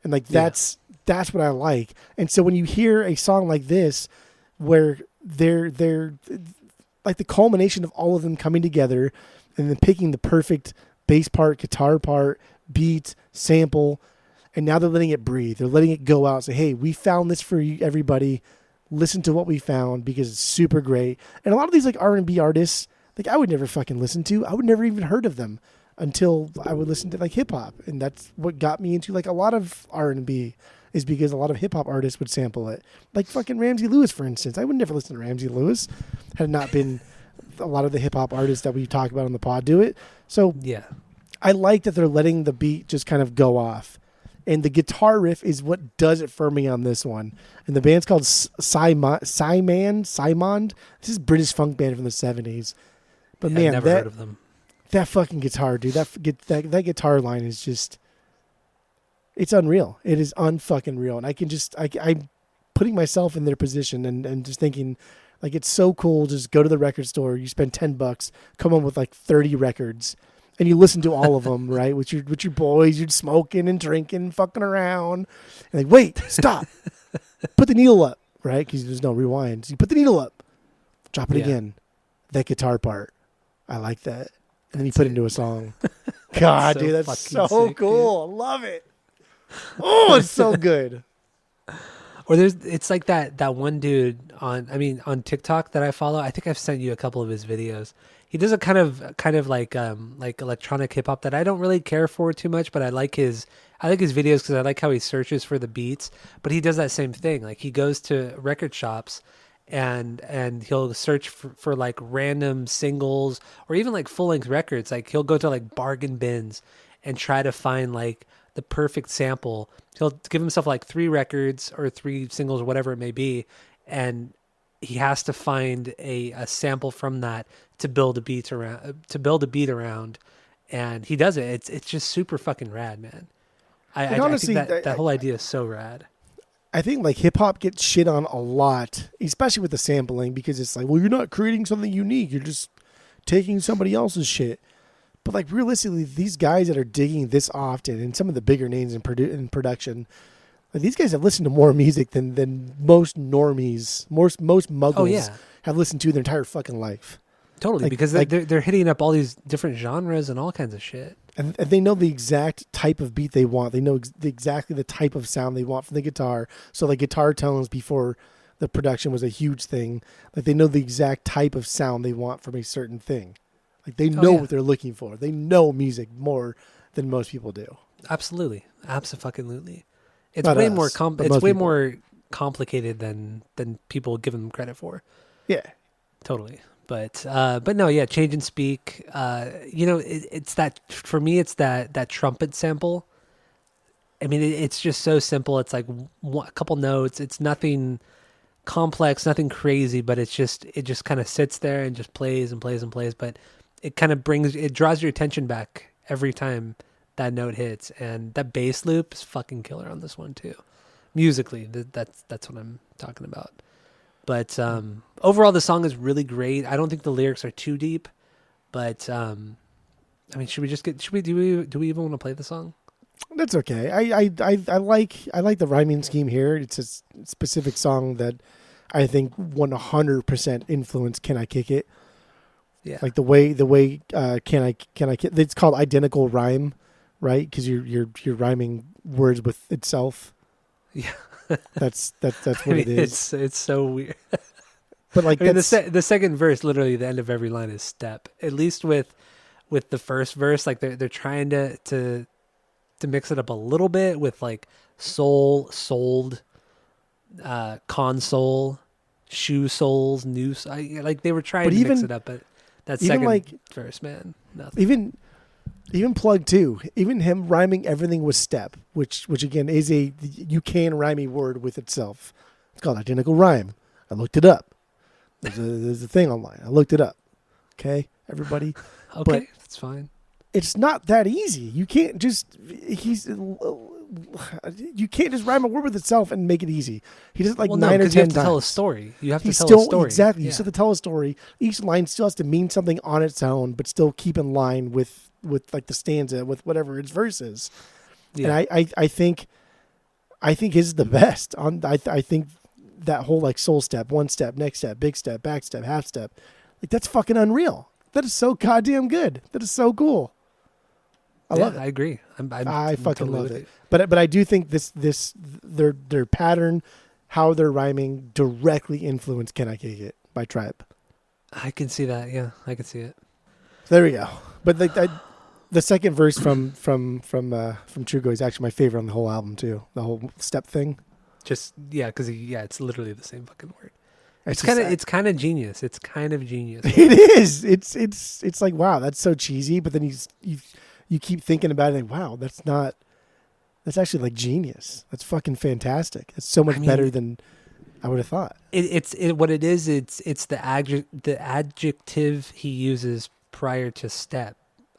Speaker 1: and like that's what I like. And so when you hear a song like this, where they're like the culmination of all of them coming together and then picking the perfect bass part, guitar part, beat, sample, and now they're letting it breathe. They're letting it go out and say, hey, we found this for you, everybody. Listen to what we found because it's super great. And a lot of these like R&B artists, like I would never fucking listen to. I would never even heard of them until I would listen to like hip hop. And that's what got me into like a lot of R&B, is because a lot of hip hop artists would sample it. Like fucking Ramsey Lewis, for instance. I would never listen to Ramsey Lewis had it not been a lot of the hip hop artists that we talk about on the pod do it. So
Speaker 2: Yeah.
Speaker 1: I like that they're letting the beat just kind of go off. And the guitar riff is what does it for me on this one. And the band's called Simon. This is a British funk band from the 70s. But
Speaker 2: Yeah,
Speaker 1: man,
Speaker 2: I've never heard of them.
Speaker 1: that fucking guitar, dude, that guitar line is just, it's unreal. It is unfucking real. And I can just, I'm putting myself in their position and just thinking, like, it's so cool. Just go to the record store. You spend $10, come home with like 30 records. And you listen to all of them, right? With your boys, you're smoking and drinking, fucking around. And like, wait, stop. Put the needle up, right? Because there's no rewind. So you put the needle up, drop it again. That guitar part, I like that. And then you put it into a song. God,
Speaker 2: So
Speaker 1: dude, that's
Speaker 2: fucking
Speaker 1: so
Speaker 2: sick,
Speaker 1: cool. I love it. Oh, it's so good.
Speaker 2: Or it's like that one dude on TikTok that I follow. I think I've sent you a couple of his videos. He does a kind of like electronic hip hop that I don't really care for too much, but I like his videos because I like how he searches for the beats. But he does that same thing. Like he goes to record shops and he'll search for like random singles or even like full length records. Like he'll go to like bargain bins and try to find like the perfect sample. He'll give himself like 3 records or 3 singles or whatever it may be, and he has to find a sample from that to build a beat around, and he does it. It's just super fucking rad, man. I
Speaker 1: honestly,
Speaker 2: think that whole idea is so rad.
Speaker 1: I think like hip hop gets shit on a lot, especially with the sampling, because it's like, well, you're not creating something unique. You're just taking somebody else's shit. But like realistically, these guys that are digging this often, and some of the bigger names in production, like these guys have listened to more music than most normies, most muggles have listened to their entire fucking life.
Speaker 2: Totally,
Speaker 1: Like-
Speaker 2: because
Speaker 1: like-
Speaker 2: they're hitting up all these different genres and all kinds of shit.
Speaker 1: and they know the exact type of beat they want. They know exactly the type of sound they want from the guitar. So like guitar tones before the production was a huge thing. Like they know the exact type of sound they want from a certain thing. Like they know what they're looking for. They know music more than most people do.
Speaker 2: Absolutely. Absolutely. It's
Speaker 1: Not
Speaker 2: way
Speaker 1: us,
Speaker 2: more
Speaker 1: but
Speaker 2: it's
Speaker 1: most
Speaker 2: way
Speaker 1: people.
Speaker 2: more complicated than people give them credit for.
Speaker 1: Yeah.
Speaker 2: Totally. But no, yeah, Change and Speak, it's that, for me, it's that trumpet sample. I mean, it's just so simple. It's like a couple notes. It's nothing complex, nothing crazy, but it just kind of sits there and just plays and plays and plays. But it kind of draws your attention back every time that note hits. And that bass loop is fucking killer on this one too. Musically, that's what I'm talking about. But overall, the song is really great. I don't think the lyrics are too deep, but I mean, do we even want to play the song?
Speaker 1: That's okay. I like the rhyming scheme here. It's a specific song that I think 100% influenced Can I Kick It?
Speaker 2: Yeah.
Speaker 1: Like the way Can I it's called identical rhyme, right? Because you're rhyming words with itself.
Speaker 2: Yeah.
Speaker 1: That's what it is.
Speaker 2: It's so weird.
Speaker 1: But like
Speaker 2: I mean, the second verse, literally the end of every line is step. At least with the first verse, like they're trying to mix it up a little bit with like sold, console, shoe soles, like they were trying to mix it up, but that second verse, man, nothing.
Speaker 1: Even Plug 2, even him rhyming everything with step, which again is you can rhyme a word with itself. It's called identical rhyme. I looked it up. There's a thing online. I looked it up. Okay, everybody.
Speaker 2: Okay,
Speaker 1: but
Speaker 2: that's fine.
Speaker 1: It's not that easy. You can't just rhyme a word with itself and make it easy. He does it like 9 or 10 times.
Speaker 2: You have to tell a story. You have to tell a story.
Speaker 1: Exactly.
Speaker 2: Yeah.
Speaker 1: You still have to tell a story. Each line still has to mean something on its own, but still keep in line with like the stanza, with whatever its verse is. Yeah. And I think his is the best. I think that whole like soul step, one step, next step, big step, back step, half step, like that's fucking unreal. That is so goddamn good. That is so cool. I love it.
Speaker 2: I agree.
Speaker 1: I fucking
Speaker 2: totally
Speaker 1: love it. But I do think their pattern, how they're rhyming, directly influenced "Can I Kick It" by Tribe.
Speaker 2: I can see that. Yeah, I can see it.
Speaker 1: So there we go. But the second verse from Trugo is actually my favorite on the whole album too. The whole step thing.
Speaker 2: Just because it's literally the same fucking word. It's kind of genius. It's kind of genius.
Speaker 1: It is. It's like, wow, that's so cheesy. But then you keep thinking about it, like, wow, that's actually like genius. That's fucking fantastic. It's so much better than I would have thought.
Speaker 2: It's the adjective he uses prior to step.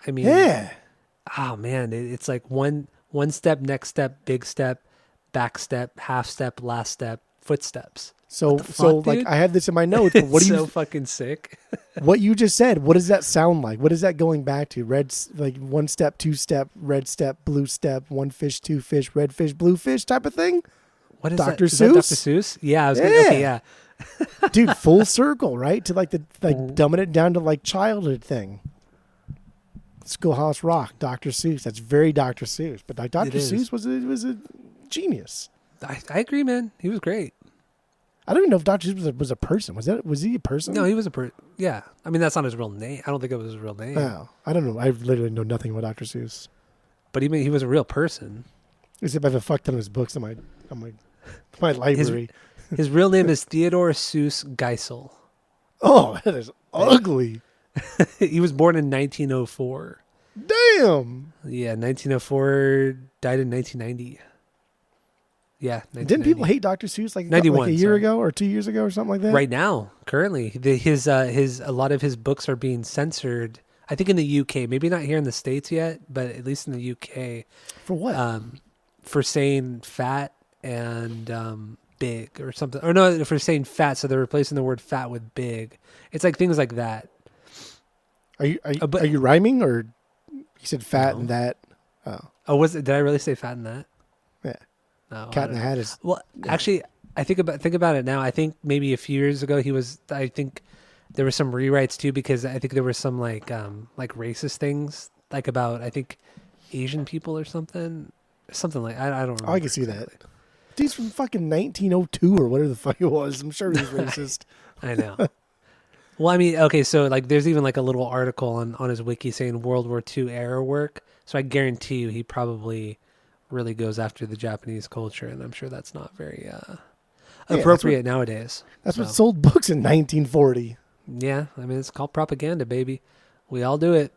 Speaker 2: I mean,
Speaker 1: yeah.
Speaker 2: Oh man, it's like one step, next step, big step, back step, half step, last step, footsteps.
Speaker 1: So like I had this in my notes. But what do you?
Speaker 2: So fucking sick.
Speaker 1: What you just said. What does that sound like? What is that going back to? Red, like one step, two step, red step, blue step, one fish, two fish, red fish, blue fish type of thing.
Speaker 2: What is
Speaker 1: Dr.
Speaker 2: that?
Speaker 1: Seuss?
Speaker 2: Is that Dr. Seuss? Yeah, I was gonna, okay, yeah.
Speaker 1: Dude, full circle, right? To like dumbing it down to like childhood thing. Schoolhouse Rock, Dr. Seuss. That's very Dr. Seuss. But like Dr. Seuss was a genius.
Speaker 2: I agree, man. He was great.
Speaker 1: I don't even know if Dr. Seuss was a person. Was he a person?
Speaker 2: No, he was a person. Yeah. I mean, that's not his real name. I don't think it was his real name.
Speaker 1: Oh, I don't know. I literally know nothing about Dr. Seuss.
Speaker 2: But he was a real person.
Speaker 1: Except I have a fuck ton of his books in my library.
Speaker 2: His real name is Theodore Seuss Geisel.
Speaker 1: Oh, that is ugly.
Speaker 2: He was born in 1904.
Speaker 1: Damn.
Speaker 2: Yeah, 1904, died in 1990. Yeah.
Speaker 1: Didn't people hate Dr. Seuss like
Speaker 2: 91,
Speaker 1: like a year ago or 2 years ago or something like that?
Speaker 2: Right now, currently, a lot of his books are being censored. I think in the UK, maybe not here in the States yet, but at least in the UK.
Speaker 1: For what?
Speaker 2: For saying fat and big or something. Or no, for saying fat, so they're replacing the word fat with big. It's like things like that.
Speaker 1: Are you rhyming, or you said fat and that?
Speaker 2: Oh, did I really say fat and that?
Speaker 1: Yeah.
Speaker 2: No,
Speaker 1: Cat in the Hat is.
Speaker 2: Well, actually, I think about it now. I think maybe a few years ago I think there were some rewrites too, because I think there were some like racist things like about I think Asian people or something like I don't remember.
Speaker 1: Oh, I can see that. Dude's from fucking 1902 or whatever the fuck it was. I'm sure he's racist.
Speaker 2: I know. Well, I mean, okay, so like there's even like a little article on his wiki saying World War II era work. So I guarantee you he probably really goes after the Japanese culture, and I'm sure that's not very appropriate nowadays.
Speaker 1: That's what sold books in 1940.
Speaker 2: Yeah, I mean, it's called propaganda, baby. We all do it.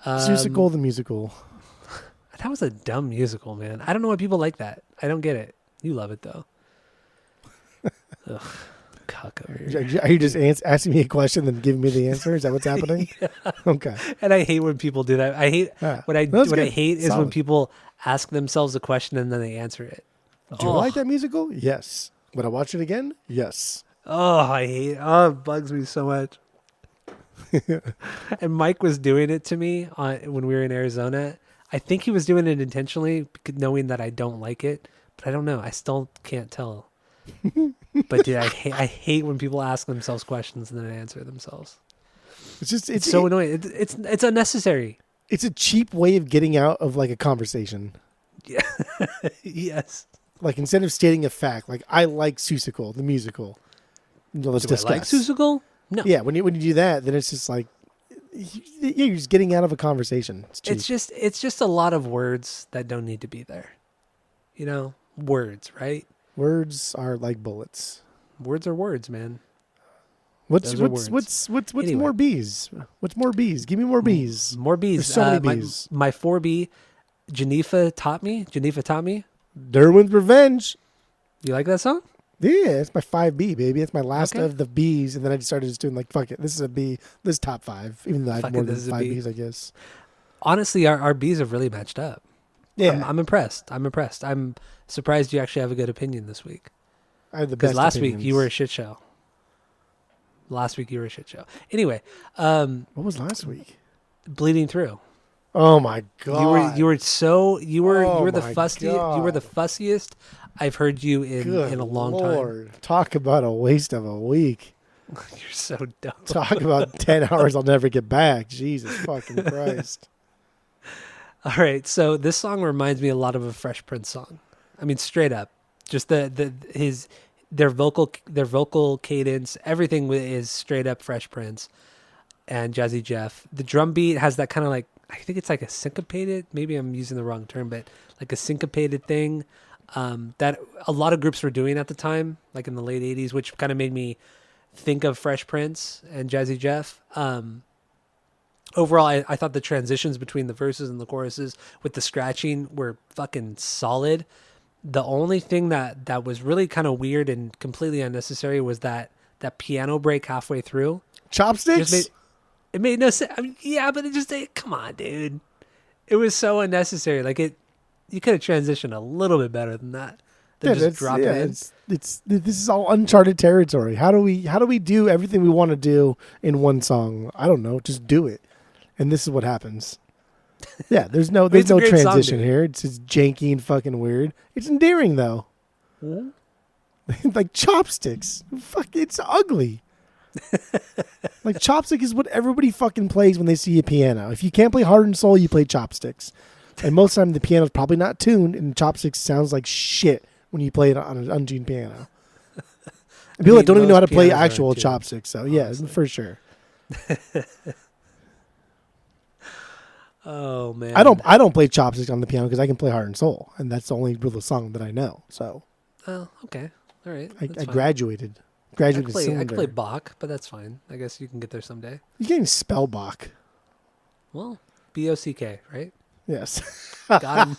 Speaker 1: Seussical the musical.
Speaker 2: That was a dumb musical, man. I don't know why people like that. I don't get it. You love it, though. Ugh, cuck over here.
Speaker 1: Are you just asking me a question and giving me the answer? Is that what's happening?
Speaker 2: Yeah.
Speaker 1: Okay.
Speaker 2: And I hate when people do that. I hate what I hate is when people ask themselves a question and then they answer it.
Speaker 1: Do you like that musical? Yes. Would I watch it again? Yes.
Speaker 2: Oh, I hate it. Oh, it bugs me so much. And Mike was doing it to me when we were in Arizona. I think he was doing it intentionally, knowing that I don't like it. But I don't know. I still can't tell. But dude, I hate when people ask themselves questions and then answer themselves. It's so annoying. It's unnecessary.
Speaker 1: It's a cheap way of getting out of like a conversation.
Speaker 2: Yeah. Yes.
Speaker 1: Like instead of stating a fact, like I like Seussical, the musical. Let's discuss.
Speaker 2: I like Seussical? No.
Speaker 1: Yeah, when you do that, then it's just like you're just getting out of a conversation.
Speaker 2: It's just a lot of words that don't need to be there. You know, words, right?
Speaker 1: Words are like bullets.
Speaker 2: Words are words, man.
Speaker 1: What's anyway. More bees? What's more bees? Give me more bees.
Speaker 2: More bees.
Speaker 1: There's so many bees.
Speaker 2: My 4B, Geneva taught me.
Speaker 1: Derwin's Revenge.
Speaker 2: You like that song?
Speaker 1: Yeah, it's my 5B, baby. It's my last of the Bs, and then I just started just doing like, fuck it, this is a B. This is top 5, even though I have more than 5 Bs, I guess.
Speaker 2: Honestly, our Bs have really matched up.
Speaker 1: Yeah,
Speaker 2: I'm impressed. I'm surprised you actually have a good opinion this week.
Speaker 1: I had the best.
Speaker 2: Because last
Speaker 1: opinions.
Speaker 2: week you were a shit show. Anyway,
Speaker 1: what was last week?
Speaker 2: Bleeding Through.
Speaker 1: Oh my god!
Speaker 2: You were the fussiest. You were the fussiest I've heard you in a long time.
Speaker 1: Talk about a waste of a week.
Speaker 2: You're so dumb.
Speaker 1: Talk about 10 hours I'll never get back. Jesus fucking Christ.
Speaker 2: All right, so this song reminds me a lot of a Fresh Prince song. I mean, straight up, just their vocal cadence, everything is straight up Fresh Prince and Jazzy Jeff. The drum beat has that kind of like, I think it's like a syncopated, maybe I'm using the wrong term, but like a syncopated thing that a lot of groups were doing at the time, like in the late 80s, which kind of made me think of Fresh Prince and Jazzy Jeff. Overall, I thought the transitions between the verses and the choruses with the scratching were fucking solid. The only thing that was really kind of weird and completely unnecessary was that piano break halfway through.
Speaker 1: Chopsticks?
Speaker 2: It made no sense. I mean, yeah, but come on, dude. It was so unnecessary. Like you could have transitioned a little bit better than that. Just drop it in.
Speaker 1: This is all uncharted territory. How do we do everything we want to do in one song? I don't know. Just do it. And this is what happens. Yeah, there's no transition here. It's just janky and fucking weird. It's endearing though. Mm-hmm. Like chopsticks. Fuck, it's ugly. Like chopstick is what everybody fucking plays when they see a piano. If you can't play Heart and Soul, you play chopsticks. And most of the time the piano's probably not tuned and chopsticks sounds like shit when you play it on an untuned piano. And people that don't even know how to play actual chopsticks, so yeah, for sure.
Speaker 2: Oh man.
Speaker 1: I don't play chopsticks on the piano because I can play Heart and Soul, and that's the only real song that I know. So
Speaker 2: oh, okay. All right.
Speaker 1: I graduated. I can
Speaker 2: play Bach, but that's fine. I guess you can get there someday.
Speaker 1: You can't even spell Bach.
Speaker 2: Well, B-O-C-K, right?
Speaker 1: Yes.
Speaker 2: Got him.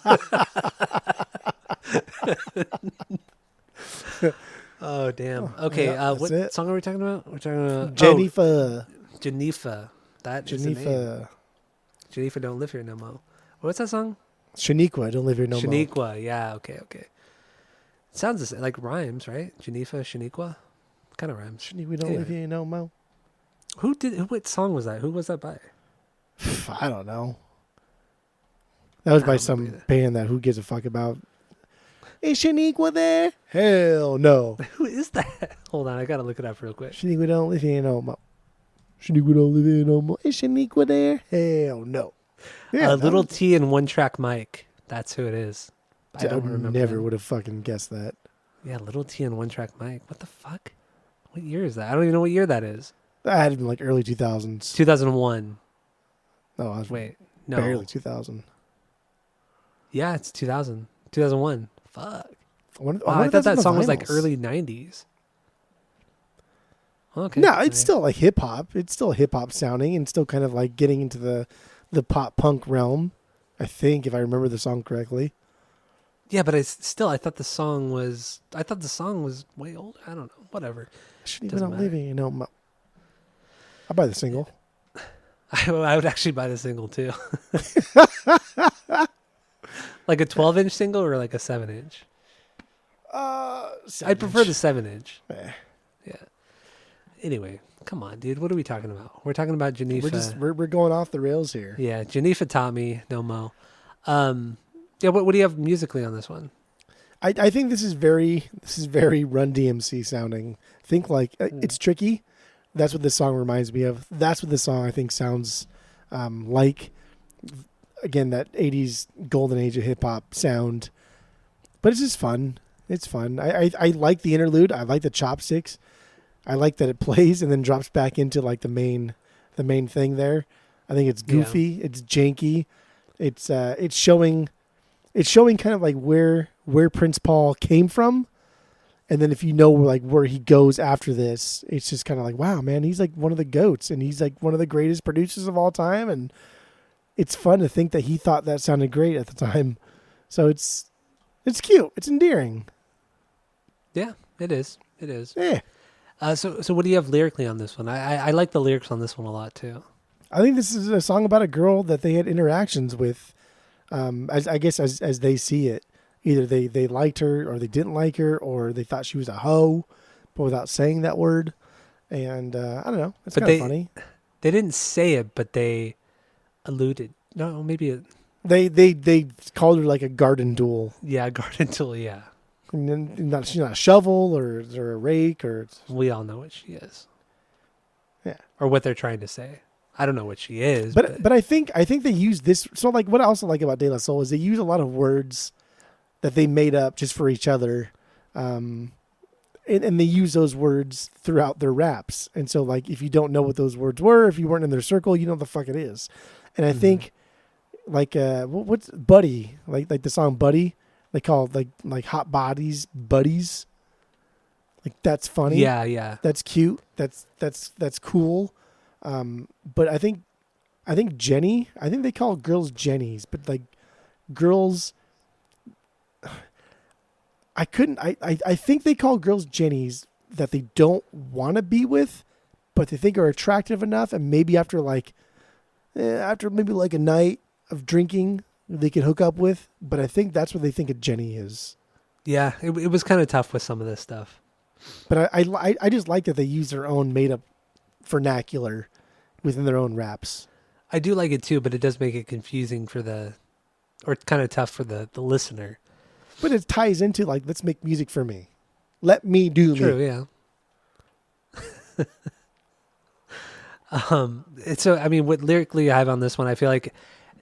Speaker 2: Oh, damn. Okay, what song are we talking about? We're talking about
Speaker 1: Geneva.
Speaker 2: Geneva. That is
Speaker 1: Geneva.
Speaker 2: the name. Geneva don't live here no more. What's that song?
Speaker 1: Shaniqua don't live here no more.
Speaker 2: Shaniqua, yeah, okay. Sounds the same, like rhymes, right? Geneva, Shaniqua, kind of rhymes.
Speaker 1: Shaniqua don't live here no more.
Speaker 2: What song was that? Who was that by?
Speaker 1: I don't know. That was by some band that who gives a fuck about. Is Shaniqua there? Hell no.
Speaker 2: Who is that? Hold on, I gotta look it up real quick.
Speaker 1: Shaniqua don't live here no more. Shaniqua don't live here no more. Is Shaniqua there? Hell no. Yeah,
Speaker 2: Little T and One Track Mike. That's who it is. I don't remember.
Speaker 1: Never
Speaker 2: them.
Speaker 1: would have fucking guessed that.
Speaker 2: Yeah, Little T and One Track Mike. What the fuck? What year is that? I don't even know what year that is.
Speaker 1: I had it in like early 2000s.
Speaker 2: 2001.
Speaker 1: No, I was
Speaker 2: Wait, no.
Speaker 1: barely 2000.
Speaker 2: Yeah, it's 2000. 2001. Fuck.
Speaker 1: I
Speaker 2: I thought that song was like early 90s. Okay.
Speaker 1: No, it's still like hip hop. It's still hip hop sounding and still kind of like getting into the pop punk realm. I think, if I remember the song correctly.
Speaker 2: Yeah, but I thought the song was way old. I don't know. Whatever.
Speaker 1: I shouldn't
Speaker 2: Doesn't
Speaker 1: even
Speaker 2: matter.
Speaker 1: leaving. You know, I'll buy the single.
Speaker 2: I would actually buy the single too. Like a 12-inch single or like a 7-inch? I'd prefer the 7-inch.
Speaker 1: Eh.
Speaker 2: Yeah. Anyway, come on, dude. What are we talking about? We're talking about Janifa.
Speaker 1: We're going off the rails here.
Speaker 2: Yeah, Janifa taught me no mo. Yeah. What do you have musically on this one?
Speaker 1: I think this is very Run DMC sounding. Think like it's tricky. That's what this song reminds me of. That's what this song I think sounds like. Again, that 80s golden age of hip hop sound. But it's just fun. It's fun. I like the interlude. I like the chopsticks. I like that it plays and then drops back into like the main thing there. I think it's goofy. Yeah. It's janky. It's showing kind of like where Prince Paul came from. And then if you know like where he goes after this, it's just kind of like, wow, man, he's like one of the GOATs and he's like one of the greatest producers of all time. And it's fun to think that he thought that sounded great at the time. So it's cute. It's endearing.
Speaker 2: Yeah, it is. It is.
Speaker 1: Yeah.
Speaker 2: So what do you have lyrically on this one? I like the lyrics on this one a lot too.
Speaker 1: I think this is a song about a girl that they had interactions with, as they see it. Either they liked her or they didn't like her or they thought she was a hoe, but without saying that word. And I don't know. It's kind of funny.
Speaker 2: They didn't say it, but they alluded. No, maybe it.
Speaker 1: They called her like a garden tool.
Speaker 2: Yeah, garden tool. Yeah.
Speaker 1: And then she's not a shovel or a rake or.
Speaker 2: We all know what she is.
Speaker 1: Yeah.
Speaker 2: Or what they're trying to say. I don't know what she is.
Speaker 1: But I think they use this. So like what I also like about De La Soul is they use a lot of words that they made up just for each other. And they use those words throughout their raps. And so like if you don't know what those words were, if you weren't in their circle, you know what the fuck it is. And I think like what's Buddy? Like the song Buddy, they call like hot bodies buddies. Like that's funny.
Speaker 2: Yeah.
Speaker 1: That's cute. That's cool. But I think Jenny, I think they call girls Jennies, but like girls, I think they call girls Jennies that they don't want to be with, but they think are attractive enough. And maybe after maybe like a night of drinking, they can hook up with. But I think that's what they think a Jenny is.
Speaker 2: Yeah. It was kind of tough with some of this stuff.
Speaker 1: But I just like that they use their own made up vernacular within their own raps.
Speaker 2: I do like it too, but it does make it confusing or kind of tough for the listener.
Speaker 1: But it ties into like, let's make music for me. Let me do
Speaker 2: True,
Speaker 1: me.
Speaker 2: Yeah. So I mean, what lyrically I have on this one, I feel like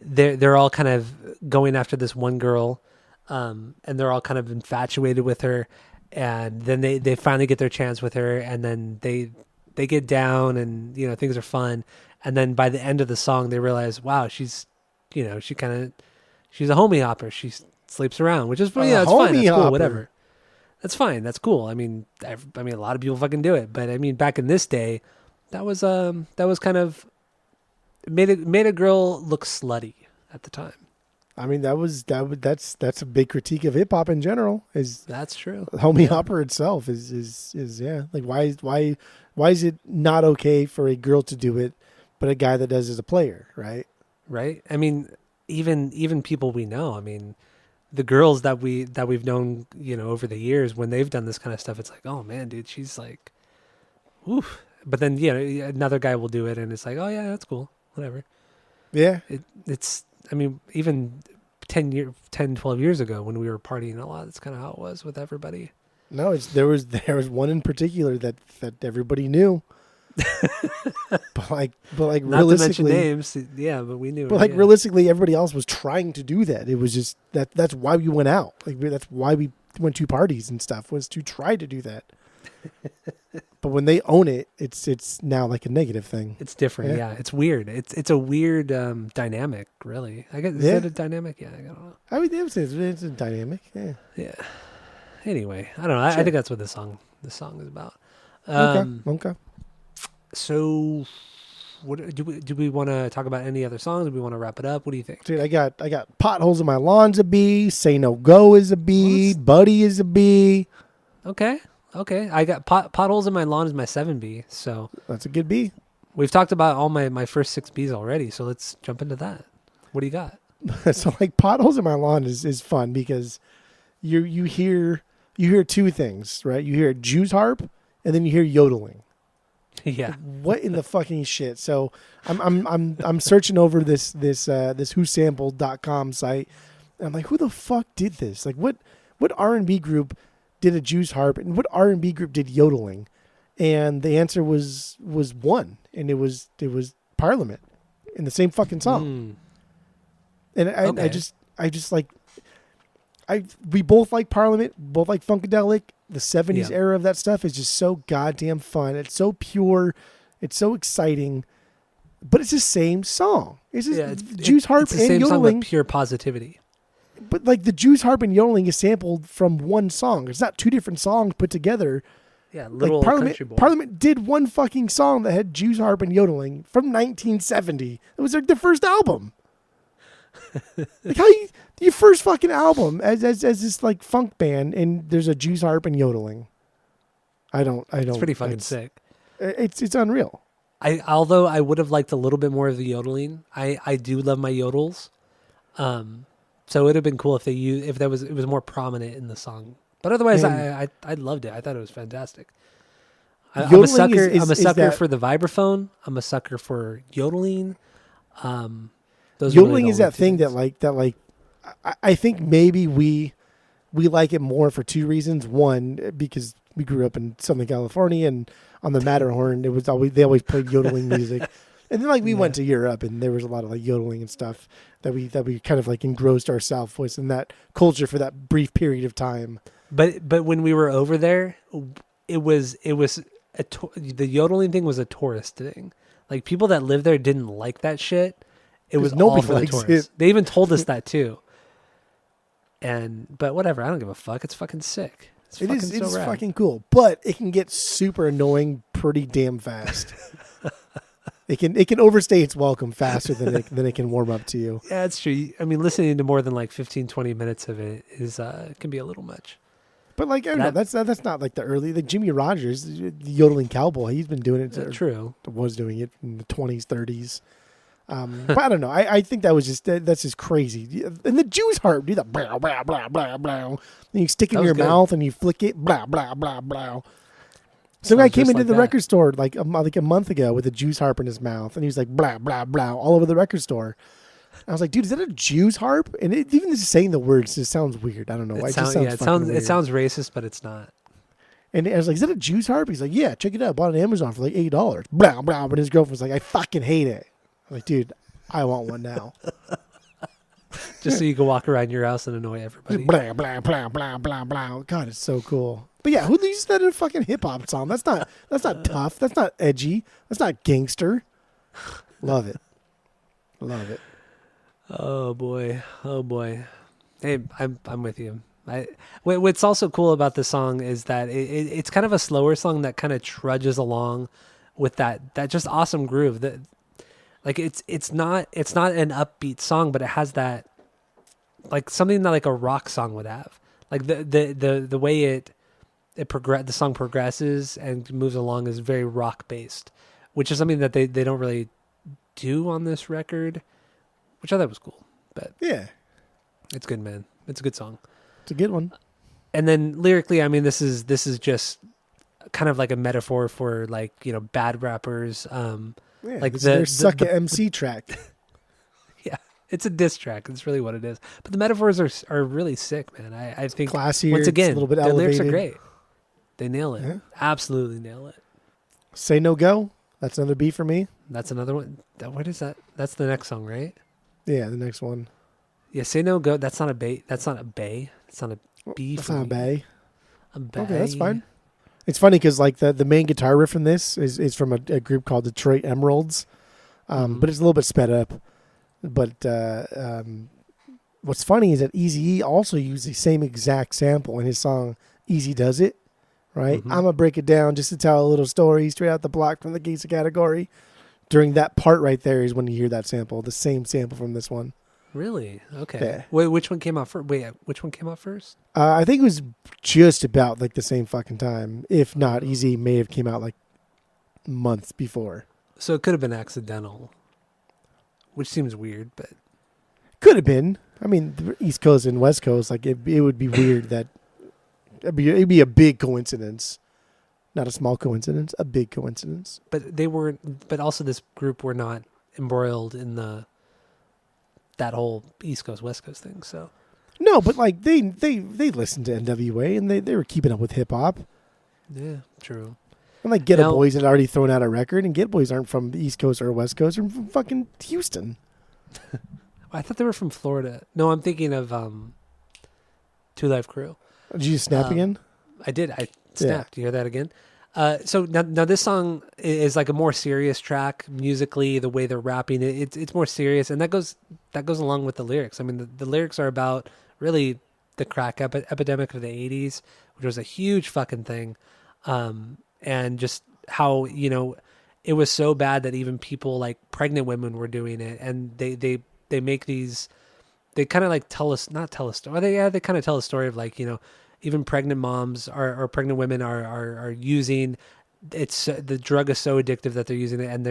Speaker 2: they're all kind of going after this one girl, and they're all kind of infatuated with her, and then they finally get their chance with her, and then they get down, and things are fun, and then by the end of the song, they realize, wow, she's a homie hopper. She sleeps around, which is it's fine. That's cool. Whatever. That's fine. That's cool. I mean, a lot of people fucking do it, but I mean, back in this day, that was kind of made a girl look slutty at the time.
Speaker 1: I mean, that's a big critique of hip hop in general.
Speaker 2: That's true.
Speaker 1: Homie hopper itself is like why is it not okay for a girl to do it, but a guy that does as a player, right?
Speaker 2: Right. I mean, even people we know. I mean, the girls that we've known, over the years, when they've done this kind of stuff, it's like, oh man, dude, she's like, oof. But then another guy will do it, and it's like, oh yeah, that's cool, whatever.
Speaker 1: Yeah.
Speaker 2: It's. I mean, even 10, 12 years ago when we were partying a lot, that's kind of how it was with everybody.
Speaker 1: No, there was one in particular that everybody knew. but like
Speaker 2: Not to mention
Speaker 1: realistically,
Speaker 2: names. Yeah, but we knew.
Speaker 1: but
Speaker 2: it,
Speaker 1: like
Speaker 2: yeah.
Speaker 1: realistically, everybody else was trying to do that. It was just that's why we went out. Like that's why we went to parties and stuff, was to try to do that. But when they own it, it's now like a negative thing.
Speaker 2: It's different.
Speaker 1: Yeah.
Speaker 2: Yeah, it's weird. It's a weird dynamic, really. I guess is
Speaker 1: Yeah.
Speaker 2: it a dynamic? Yeah, I don't know.
Speaker 1: I would say it's a dynamic. Yeah.
Speaker 2: Yeah. Anyway, I don't know. I
Speaker 1: Sure.
Speaker 2: think that's what this song is about. Um,
Speaker 1: Okay.
Speaker 2: So, what do we want to talk about any other songs? Do we want to wrap it up? What do you think?
Speaker 1: Dude, I got Potholes in My Lawn's a B. Say No Go is a B. Buddy is a B.
Speaker 2: Okay. I got potholes in my lawn is my 7B. So
Speaker 1: That's a good B.
Speaker 2: we've talked about all my first 6Bs already. So let's jump into that. What do you got?
Speaker 1: So like Potholes in My Lawn is fun because you hear two things, right? You hear a Jews harp and then you hear yodeling.
Speaker 2: Yeah.
Speaker 1: What in the fucking shit? So I'm searching over this whosampled.com site. And I'm like, who the fuck did this? Like what R&B group did a Jews harp and what R&B group did yodeling? And the answer was one, and it was Parliament in the same fucking song. And I just like we both like Parliament, both like Funkadelic. The 70s era of that stuff is just so goddamn fun. It's so pure. It's so exciting. But it's the same song. It's just Jews harp
Speaker 2: it's the
Speaker 1: and
Speaker 2: same song,
Speaker 1: yodeling.
Speaker 2: but pure positivity.
Speaker 1: But like the Jews harp and yodeling is sampled from one song. It's not two different songs put together.
Speaker 2: Yeah,
Speaker 1: Like
Speaker 2: little country boy.
Speaker 1: Parliament did one fucking song that had Jews harp and yodeling from 1970. It was like their first album. Like how your first fucking album as this like funk band and there's a Jews harp and yodeling. I don't.
Speaker 2: It's pretty fucking sick.
Speaker 1: It's unreal.
Speaker 2: Although I would have liked a little bit more of the yodeling. I do love my yodels. So it would have been cool if it was more prominent in the song. But otherwise, I loved it. I thought it was fantastic. I'm a sucker. I'm a sucker for the vibraphone. I'm a sucker for yodeling.
Speaker 1: Yodeling is that thing that I think maybe we like it more for two reasons. One, because we grew up in Southern California and on the Matterhorn, they always played yodeling music. And then we went to Europe and there was a lot of like yodeling and stuff that we kind of like engrossed ourselves with in that culture for that brief period of time.
Speaker 2: But when we were over there, the yodeling thing was a tourist thing. Like people that lived there didn't like that shit. It was all for the tourists. They even told us that too. But whatever, I don't give a fuck. It's fucking sick.
Speaker 1: It's fucking cool, but it can get super annoying pretty damn fast. It can overstay its welcome faster than it can warm up to you.
Speaker 2: Yeah, it's true. I mean, listening to more than like 15, 20 minutes of it can be a little much.
Speaker 1: But like I don't know, that's not like the early Jimmy Rogers, the yodeling cowboy. He's been doing it.
Speaker 2: True.
Speaker 1: Was doing it in the 20s, 30s. But I don't know. I think that's just crazy. And the Jews harp do that blah blah blah blah blah. And you stick it in your mouth and you flick it blah blah blah blah. Some guy came into the record store like a month ago with a Jews harp in his mouth, and he was like blah blah blah all over the record store. I was like, dude, is that a Jews harp? And even just saying the words just sounds weird. I don't know.
Speaker 2: It sounds racist, but it's not.
Speaker 1: And I was like, is that a Jews harp? He's like, yeah, check it out. I bought it on Amazon for like $8. Blah blah. But his girlfriend's like, I fucking hate it. I'm like, dude, I want one now.
Speaker 2: Just so you can walk around your house and annoy everybody.
Speaker 1: Blah, blah, blah, blah, blah, blah. God, it's so cool. But yeah, who uses that in a fucking hip hop song? That's not tough. That's not edgy. That's not gangster. Love it. Love it.
Speaker 2: Oh boy. Hey, I'm with you. What's also cool about this song is that it's kind of a slower song that kind of trudges along with that just awesome groove. That like it's not an upbeat song, but it has that like something that like a rock song would have. Like the way the song progresses and moves along is very rock based, which is something that they don't really do on this record, which I thought was cool. But
Speaker 1: yeah,
Speaker 2: it's good, man. It's a good song.
Speaker 1: It's a good one.
Speaker 2: And then lyrically, I mean, this is just kind of like a metaphor for like, you know, bad rappers.
Speaker 1: Yeah,
Speaker 2: like
Speaker 1: their suck at MC track.
Speaker 2: Yeah, it's a diss track. That's really what it is. But the metaphors are really sick, man. I think
Speaker 1: classier.
Speaker 2: Once again,
Speaker 1: it's a little bit
Speaker 2: the
Speaker 1: elevated.
Speaker 2: lyrics are great. They nail it.
Speaker 1: Yeah.
Speaker 2: Absolutely nail it.
Speaker 1: Say No Go. That's another B for me.
Speaker 2: That's another one. What is that? That's the next song, right?
Speaker 1: Yeah, the next one.
Speaker 2: Yeah, Say No Go. That's not a bay. That's not a bay. It's not a B
Speaker 1: That's
Speaker 2: for
Speaker 1: not a
Speaker 2: me.
Speaker 1: bay.
Speaker 2: A bay.
Speaker 1: Okay, that's fine. It's funny because like the main guitar riff from this is from a group called Detroit Emeralds, but it's a little bit sped up. But what's funny is that Eazy-E also used the same exact sample in his song "Easy Does It." Right, I'm gonna break it down just to tell a little story straight out the block from the Gates of Category. During that part right there is when you hear that sample, the same sample from this one.
Speaker 2: Really? Okay.
Speaker 1: Yeah.
Speaker 2: Wait, which one came out first? Wait, which one came out first?
Speaker 1: I think it was just about like the same fucking time. If not, Easy may have came out like months before.
Speaker 2: So it could have been accidental, which seems weird, but
Speaker 1: Could have been. I mean, the East Coast and West Coast, like it would be weird that it'd be a big coincidence, not a small coincidence, a big coincidence.
Speaker 2: but they weren't. But also, this group were not embroiled in that whole East Coast West Coast thing. So
Speaker 1: No, but like they listened to NWA and they were keeping up with hip hop.
Speaker 2: yeah, true.
Speaker 1: And like Get
Speaker 2: Now-
Speaker 1: Boys had already thrown out a record, and Get Boys aren't from the East Coast or West Coast; they're from fucking Houston.
Speaker 2: I thought they were from Florida. No, I'm thinking of Two Live Crew.
Speaker 1: Did you snap again?
Speaker 2: I did. I snapped. You hear that again? So now this song is like a more serious track musically. The way they're rapping it's more serious, and that goes along with the lyrics. I mean, the lyrics are about really the crack epidemic of the '80s, which was a huge fucking thing, and just how it was so bad that even people like pregnant women were doing it, and they make these. They kind of like not tell a story. They kind of tell a story of like, even pregnant moms or pregnant women are using it's the drug is so addictive that they're using it, and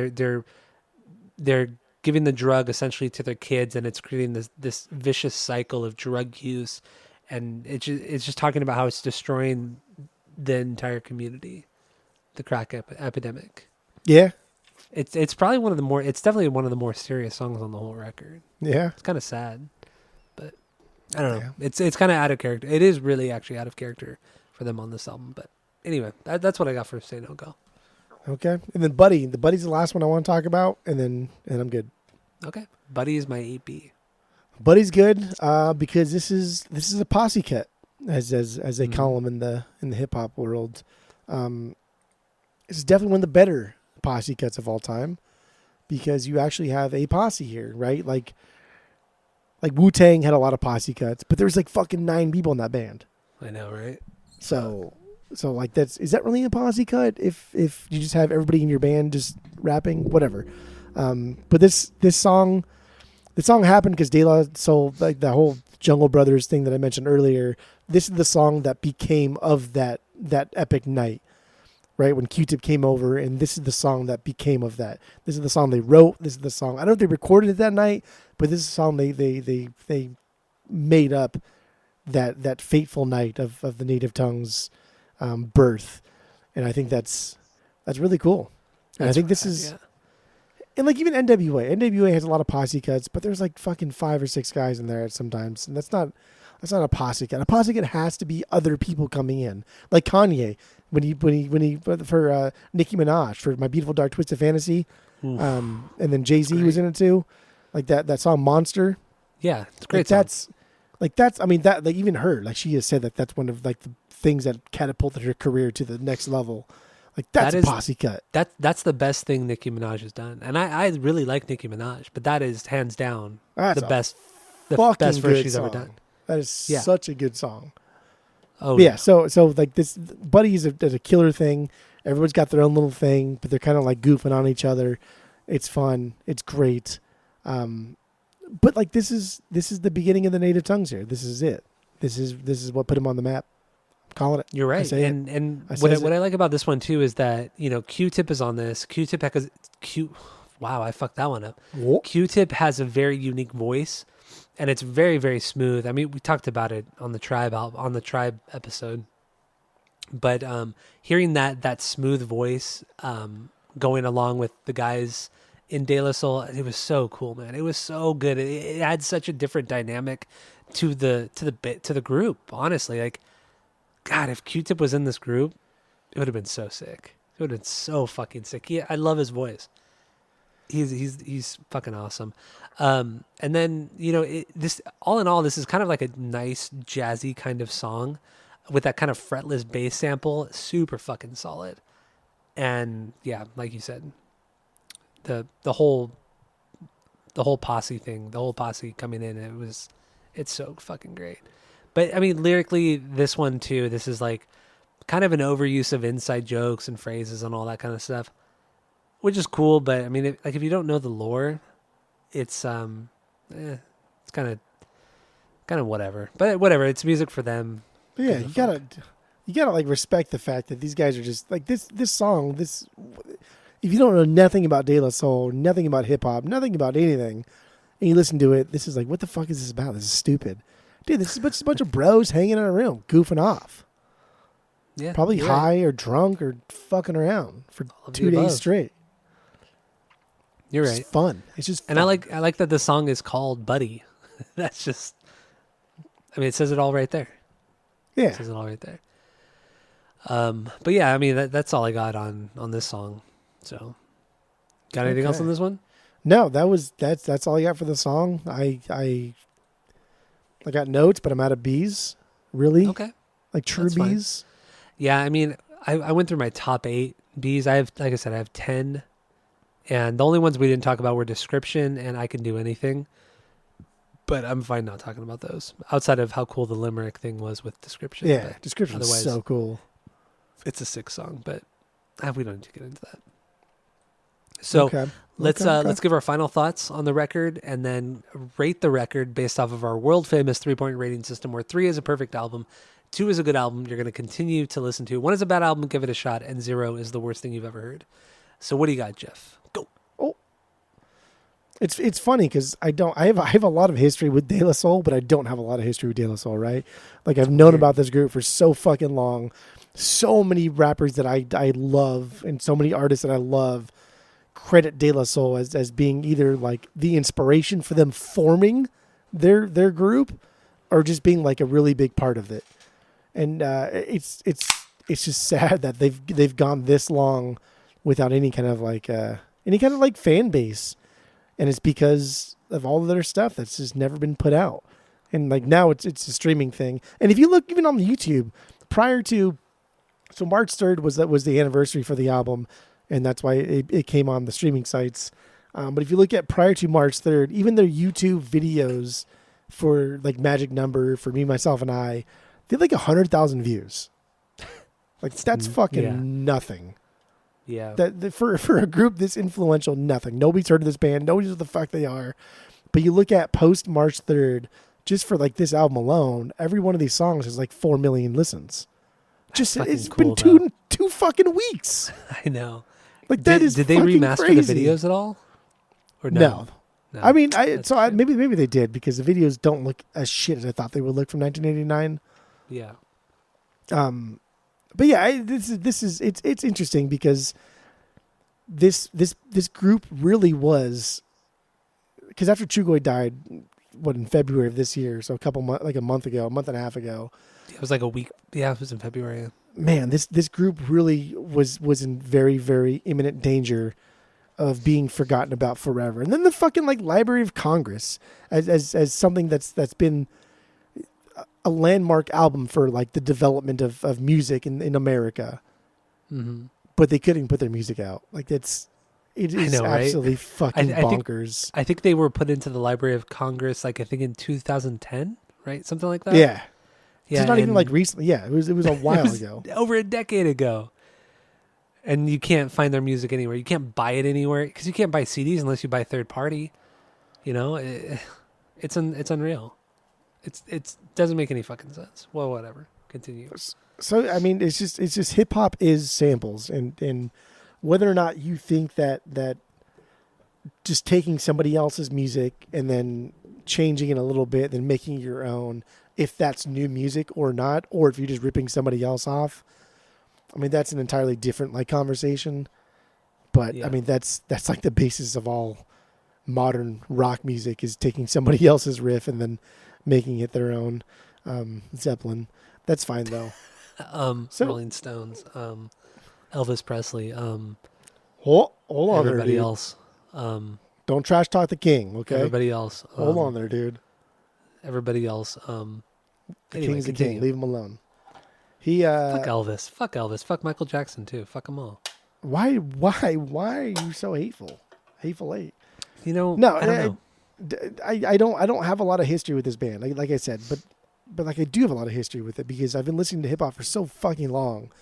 Speaker 2: they're giving the drug essentially to their kids, and it's creating this vicious cycle of drug use, and it's just talking about how it's destroying the entire community, the crack epidemic.
Speaker 1: Yeah,
Speaker 2: It's probably it's definitely one of the more serious songs on the whole record.
Speaker 1: yeah.
Speaker 2: It's kind of sad, but I don't know. It's kind of out of character. It is really actually out of character for them on this album. But anyway, that's what I got for Say No Go.
Speaker 1: Okay, and then Buddy's the last one I want to talk about, and I'm good.
Speaker 2: Okay, Buddy is my 8B.
Speaker 1: Buddy's good because this is a posse cut, as they call them in the hip hop world. This is definitely one of the better posse cuts of all time because you actually have a posse here, right? Like Wu-Tang had a lot of posse cuts, but there was like fucking 9 people in that band.
Speaker 2: I know, right?
Speaker 1: So like is that really a posse cut if you just have everybody in your band just rapping, whatever. But this song happened because De La Soul, like the whole Jungle Brothers thing that I mentioned earlier. This is the song that became of that epic night, right? When Q-Tip came over, and this is the song that became of that. This is the song they wrote. This is the song. I don't know if they recorded it that night, but this is the song they made up that fateful night of the Native Tongue's birth, and I think that's really cool. And I think this is.
Speaker 2: Yeah.
Speaker 1: And like even NWA has a lot of posse cuts, but there's like fucking 5 or 6 guys in there sometimes, and that's not a posse cut. A posse cut has to be other people coming in, like Kanye when he for Nicki Minaj for My Beautiful Dark Twisted Fantasy, and then Jay-Z was in it too, like that song Monster.
Speaker 2: Yeah, it's a great.
Speaker 1: That's I mean that like even her, like she has said that that's one of like the things that catapulted her career to the next level. Like that's a posse cut.
Speaker 2: That's the best thing Nicki Minaj has done, and I really like Nicki Minaj, but that is hands down
Speaker 1: That's
Speaker 2: the
Speaker 1: a
Speaker 2: best
Speaker 1: fucking
Speaker 2: verse
Speaker 1: good
Speaker 2: she's
Speaker 1: song.
Speaker 2: ever done.
Speaker 1: That is
Speaker 2: Yeah.
Speaker 1: such a good song.
Speaker 2: Oh
Speaker 1: But yeah, so like this Buddy is a killer thing. Everyone's got their own little thing, but they're kind of like goofing on each other. It's fun. It's great. But like this is the beginning of the Native Tongues here. This is it. This is what put him on the map. I'm calling it.
Speaker 2: You're
Speaker 1: I
Speaker 2: right,
Speaker 1: say it.
Speaker 2: and
Speaker 1: I
Speaker 2: what
Speaker 1: says
Speaker 2: I
Speaker 1: it.
Speaker 2: like about this one too is that Q-Tip is on this. Q-Tip has Wow, I fucked that one up.
Speaker 1: Whoa.
Speaker 2: Q-Tip has a very unique voice, and it's very, very smooth. I mean, we talked about it on the Tribe episode, but hearing that smooth voice going along with the guys in De La Soul, it was so cool, man. It was so good. It adds such a different dynamic to the group. Honestly, like, God, if Q-Tip was in this group, it would have been so sick. It would have been so fucking sick. I love his voice. He's fucking awesome. And then this all in all, this is kind of like a nice jazzy kind of song with that kind of fretless bass sample. Super fucking solid. And yeah, like you said, the whole posse thing, the whole posse coming in, it's so fucking great. But I mean, lyrically, this one too, this is like kind of an overuse of inside jokes and phrases and all that kind of stuff, which is cool. But I mean, if you don't know the lore, it's kind of whatever. But whatever, it's music for them.
Speaker 1: But yeah, you gotta like respect the fact that these guys are just like this song. If you don't know nothing about De La Soul, nothing about hip hop, nothing about anything, and you listen to it, this is like, what the fuck is this about? This is stupid. Dude, this is a bunch of bros hanging in a room, goofing off.
Speaker 2: Yeah,
Speaker 1: probably high or drunk or fucking around for 2 days straight.
Speaker 2: You're
Speaker 1: right. It's fun. It's just fun.
Speaker 2: And I like that the song is called Buddy. That's just, I mean, it says it all right there.
Speaker 1: Yeah.
Speaker 2: It says it all right there. But yeah, I mean, that's all I got on this song. So, got anything else on this one?
Speaker 1: No, that's all I got for the song. I got notes, but I'm out of B's. Really?
Speaker 2: Okay.
Speaker 1: Like true B's?
Speaker 2: Fine. Yeah, I mean, I went through my top 8 B's. I have 10. And the only ones we didn't talk about were Description and I Can Do Anything. But I'm fine not talking about those. Outside of how cool the limerick thing was with Description.
Speaker 1: Yeah, Description is so cool.
Speaker 2: It's a sick song, but we don't need to get into that. So let's give our final thoughts on the record and then rate the record based off of our world famous 3-point rating system, where 3 is a perfect album, 2 is a good album you're going to continue to listen to, 1 is a bad album, give it a shot, and 0 is the worst thing you've ever heard. So what do you got, Jeff? Go.
Speaker 1: Oh, it's funny because I have a lot of history with De La Soul, but I don't have a lot of history with De La Soul, right? Like I've known about this group for so fucking long. So many rappers that I love and so many artists that I love credit De La Soul as being either like the inspiration for them forming their group or just being like a really big part of it. And it's just sad that they've gone this long without any kind of like fan base, and it's because of all of their stuff that's just never been put out. And like now it's a streaming thing. And if you look even on the YouTube prior to, so March 3rd was the anniversary for the album, and that's why it came on the streaming sites. But if you look at prior to March 3rd, even their YouTube videos for like Magic Number, for Me, Myself, and I, they had like 100,000 views. Like that's fucking nothing.
Speaker 2: Yeah.
Speaker 1: That for a group this influential, nothing. Nobody's heard of this band. Nobody knows what the fuck they are. But you look at post March 3rd, just for like this album alone, every one of these songs has like 4 million listens. Just it's cool, been two fucking weeks.
Speaker 2: I know.
Speaker 1: Like that is.
Speaker 2: Did they remaster
Speaker 1: crazy.
Speaker 2: The videos at all? Or
Speaker 1: no. I mean, maybe they did, because the videos don't look as shit as I thought they would look from 1989.
Speaker 2: Yeah.
Speaker 1: But yeah, this is it's interesting because this group really was, because after Trugoy died, in February of this year, so a month and a half ago.
Speaker 2: It was like a week. Yeah, it was in February.
Speaker 1: Man, this group really was in very, very imminent danger of being forgotten about forever. And then the fucking like Library of Congress as something that's been a landmark album for like the development of music in America.
Speaker 2: Mm-hmm.
Speaker 1: But they couldn't put their music out. Like it is absolutely right? Fucking bonkers.
Speaker 2: I think they were put into the Library of Congress like I think in 2010, right? Something like that.
Speaker 1: Yeah.
Speaker 2: Yeah.
Speaker 1: It's not even like recently. Yeah, it was a while ago.
Speaker 2: Over a decade ago. And you can't find their music anywhere. You can't buy it anywhere because you can't buy CDs unless you buy third party. You know, it's unreal. It doesn't make any fucking sense. Well, whatever. Continue.
Speaker 1: So I mean, it's just hip hop is samples, and whether or not you think that just taking somebody else's music and then changing it a little bit, then making your own, if that's new music or not, or if you're just ripping somebody else off. I mean, that's an entirely different like conversation, but yeah. I mean, that's like the basis of all modern rock music, is taking somebody else's riff and then making it their own. Zeppelin, that's fine though.
Speaker 2: Rolling Stones. Elvis Presley.
Speaker 1: Hold on there,
Speaker 2: Everybody
Speaker 1: dude.
Speaker 2: else.
Speaker 1: Don't trash talk the king, okay?
Speaker 2: Everybody else.
Speaker 1: Hold on there, dude.
Speaker 2: Everybody else.
Speaker 1: The
Speaker 2: Anyway,
Speaker 1: king's the
Speaker 2: continue.
Speaker 1: king. Leave him alone. He
Speaker 2: Fuck Elvis. Fuck Elvis. Fuck Michael Jackson too. Fuck them all.
Speaker 1: why are you so hateful? Hateful eight.
Speaker 2: You know.
Speaker 1: No,
Speaker 2: I don't know.
Speaker 1: I don't have a lot of history with this band. Like I said, but like I do have a lot of history with it because I've been listening to hip hop for so fucking long.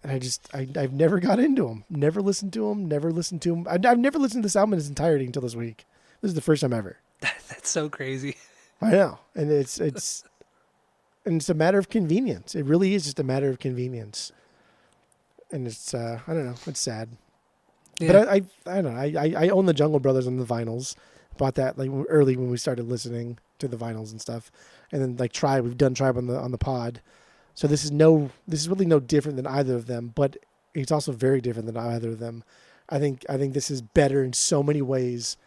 Speaker 1: And I've never got into them. Never listened to them. Never listened to them. I've never listened to this album in its entirety until this week. This is the first time ever.
Speaker 2: That's so crazy.
Speaker 1: I know, and it's a matter of convenience. It really is just a matter of convenience, and it's I don't know. It's sad,
Speaker 2: Yeah.
Speaker 1: but I don't know. I own the Jungle Brothers on the vinyls. Bought that like early when we started listening to the vinyls and stuff, and then like Tribe. We've done Tribe on the pod, so this is really no different than either of them. But it's also very different than either of them. I think this is better in so many ways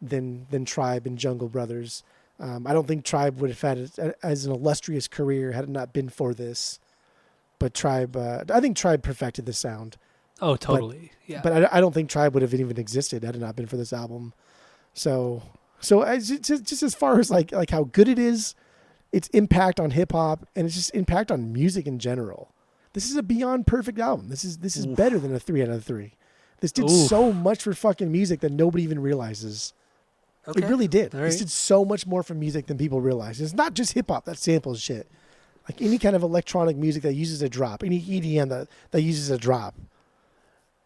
Speaker 1: than Tribe and Jungle Brothers. I don't think Tribe would have had as an illustrious career had it not been for this. But Tribe, I think Tribe perfected the sound.
Speaker 2: Oh, totally. Yeah.
Speaker 1: But I don't think Tribe would have even existed had it not been for this album. So as, just as far as like how good it is, its impact on hip hop, and its just impact on music in general. This is a beyond perfect album. This is better than a 3 out of 3. This did so much for fucking music that nobody even realizes.
Speaker 2: Okay.
Speaker 1: It really did.
Speaker 2: All
Speaker 1: This
Speaker 2: right.
Speaker 1: did so much more for music than people realize. It's not just hip hop that samples shit. Like any kind of electronic music that uses a drop, any EDM that uses a drop,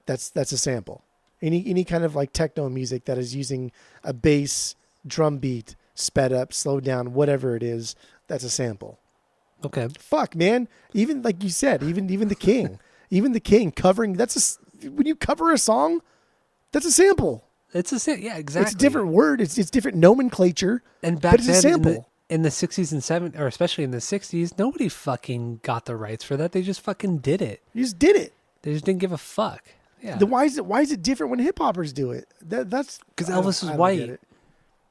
Speaker 1: that's a sample. Any kind of like techno music that is using a bass, drum beat, sped up, slowed down, whatever it is, that's a sample.
Speaker 2: Okay.
Speaker 1: Fuck, man. Even like you said, even the King, even the King covering when you cover a song, that's a sample.
Speaker 2: It's yeah, exactly.
Speaker 1: It's a different word. It's different nomenclature.
Speaker 2: And back
Speaker 1: but it's a
Speaker 2: then,
Speaker 1: sample.
Speaker 2: in the 60s and 70s, or especially in the 60s, nobody fucking got the rights for that. They just fucking did it.
Speaker 1: You just did it.
Speaker 2: They just didn't give a fuck. Yeah.
Speaker 1: Then why is it different when hip hoppers do it? That's
Speaker 2: Because
Speaker 1: I don't-
Speaker 2: Elvis
Speaker 1: I
Speaker 2: was
Speaker 1: don't
Speaker 2: white.
Speaker 1: get it.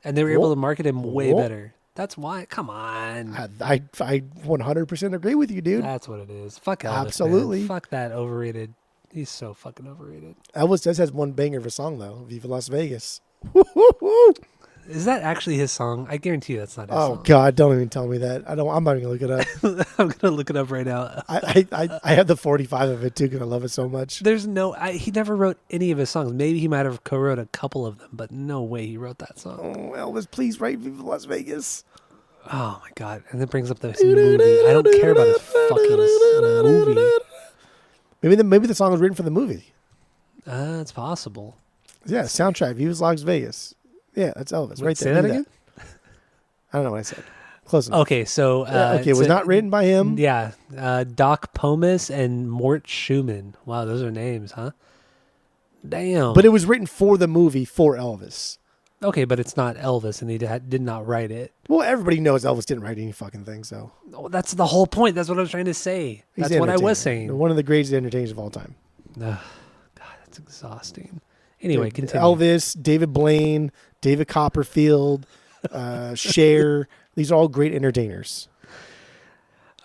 Speaker 2: And they were able
Speaker 1: Whoa.
Speaker 2: to market him way
Speaker 1: Whoa.
Speaker 2: better. That's why. Come on.
Speaker 1: I 100% agree with you, dude.
Speaker 2: That's what it is. Fuck Elvis.
Speaker 1: Absolutely.
Speaker 2: Man. Fuck that overrated. He's so fucking overrated.
Speaker 1: Elvis does has one banger of a song though, "Viva Las Vegas." Woo-hoo-hoo.
Speaker 2: Is that actually his song? I guarantee you that's not his
Speaker 1: Oh
Speaker 2: song.
Speaker 1: God, don't even tell me that. I'm not even gonna look it up.
Speaker 2: I'm going to look it up right now.
Speaker 1: I have the 45 of it too because I love it so much.
Speaker 2: There's no... he never wrote any of his songs. Maybe he might have co-wrote a couple of them, but no way he wrote that song.
Speaker 1: Oh, Elvis, please write "Viva Las Vegas."
Speaker 2: Oh my god! And it brings up this movie. I don't care about his fucking movie.
Speaker 1: Maybe the song was written for the movie.
Speaker 2: It's possible.
Speaker 1: Yeah, soundtrack "Viva Las Vegas." Yeah, that's Elvis right
Speaker 2: Say
Speaker 1: there.
Speaker 2: that
Speaker 1: Do
Speaker 2: again.
Speaker 1: I don't know what I said. Close enough.
Speaker 2: Okay, so
Speaker 1: Okay, it was not written by him.
Speaker 2: Yeah, Doc Pomus and Mort Schumann. Wow, those are names, huh? Damn.
Speaker 1: But it was written for the movie for Elvis.
Speaker 2: okay, but it's not Elvis, and he did not write it.
Speaker 1: Well, everybody knows Elvis didn't write any fucking thing, so
Speaker 2: Oh, that's the whole point. That's what I was trying to say.
Speaker 1: he's
Speaker 2: That's what I was
Speaker 1: entertainer.
Speaker 2: saying.
Speaker 1: One of the greatest entertainers of all time.
Speaker 2: Ugh, God, that's exhausting. Anyway,
Speaker 1: Dude,
Speaker 2: continue.
Speaker 1: Elvis, David Blaine, David Copperfield, Cher. These are all great entertainers.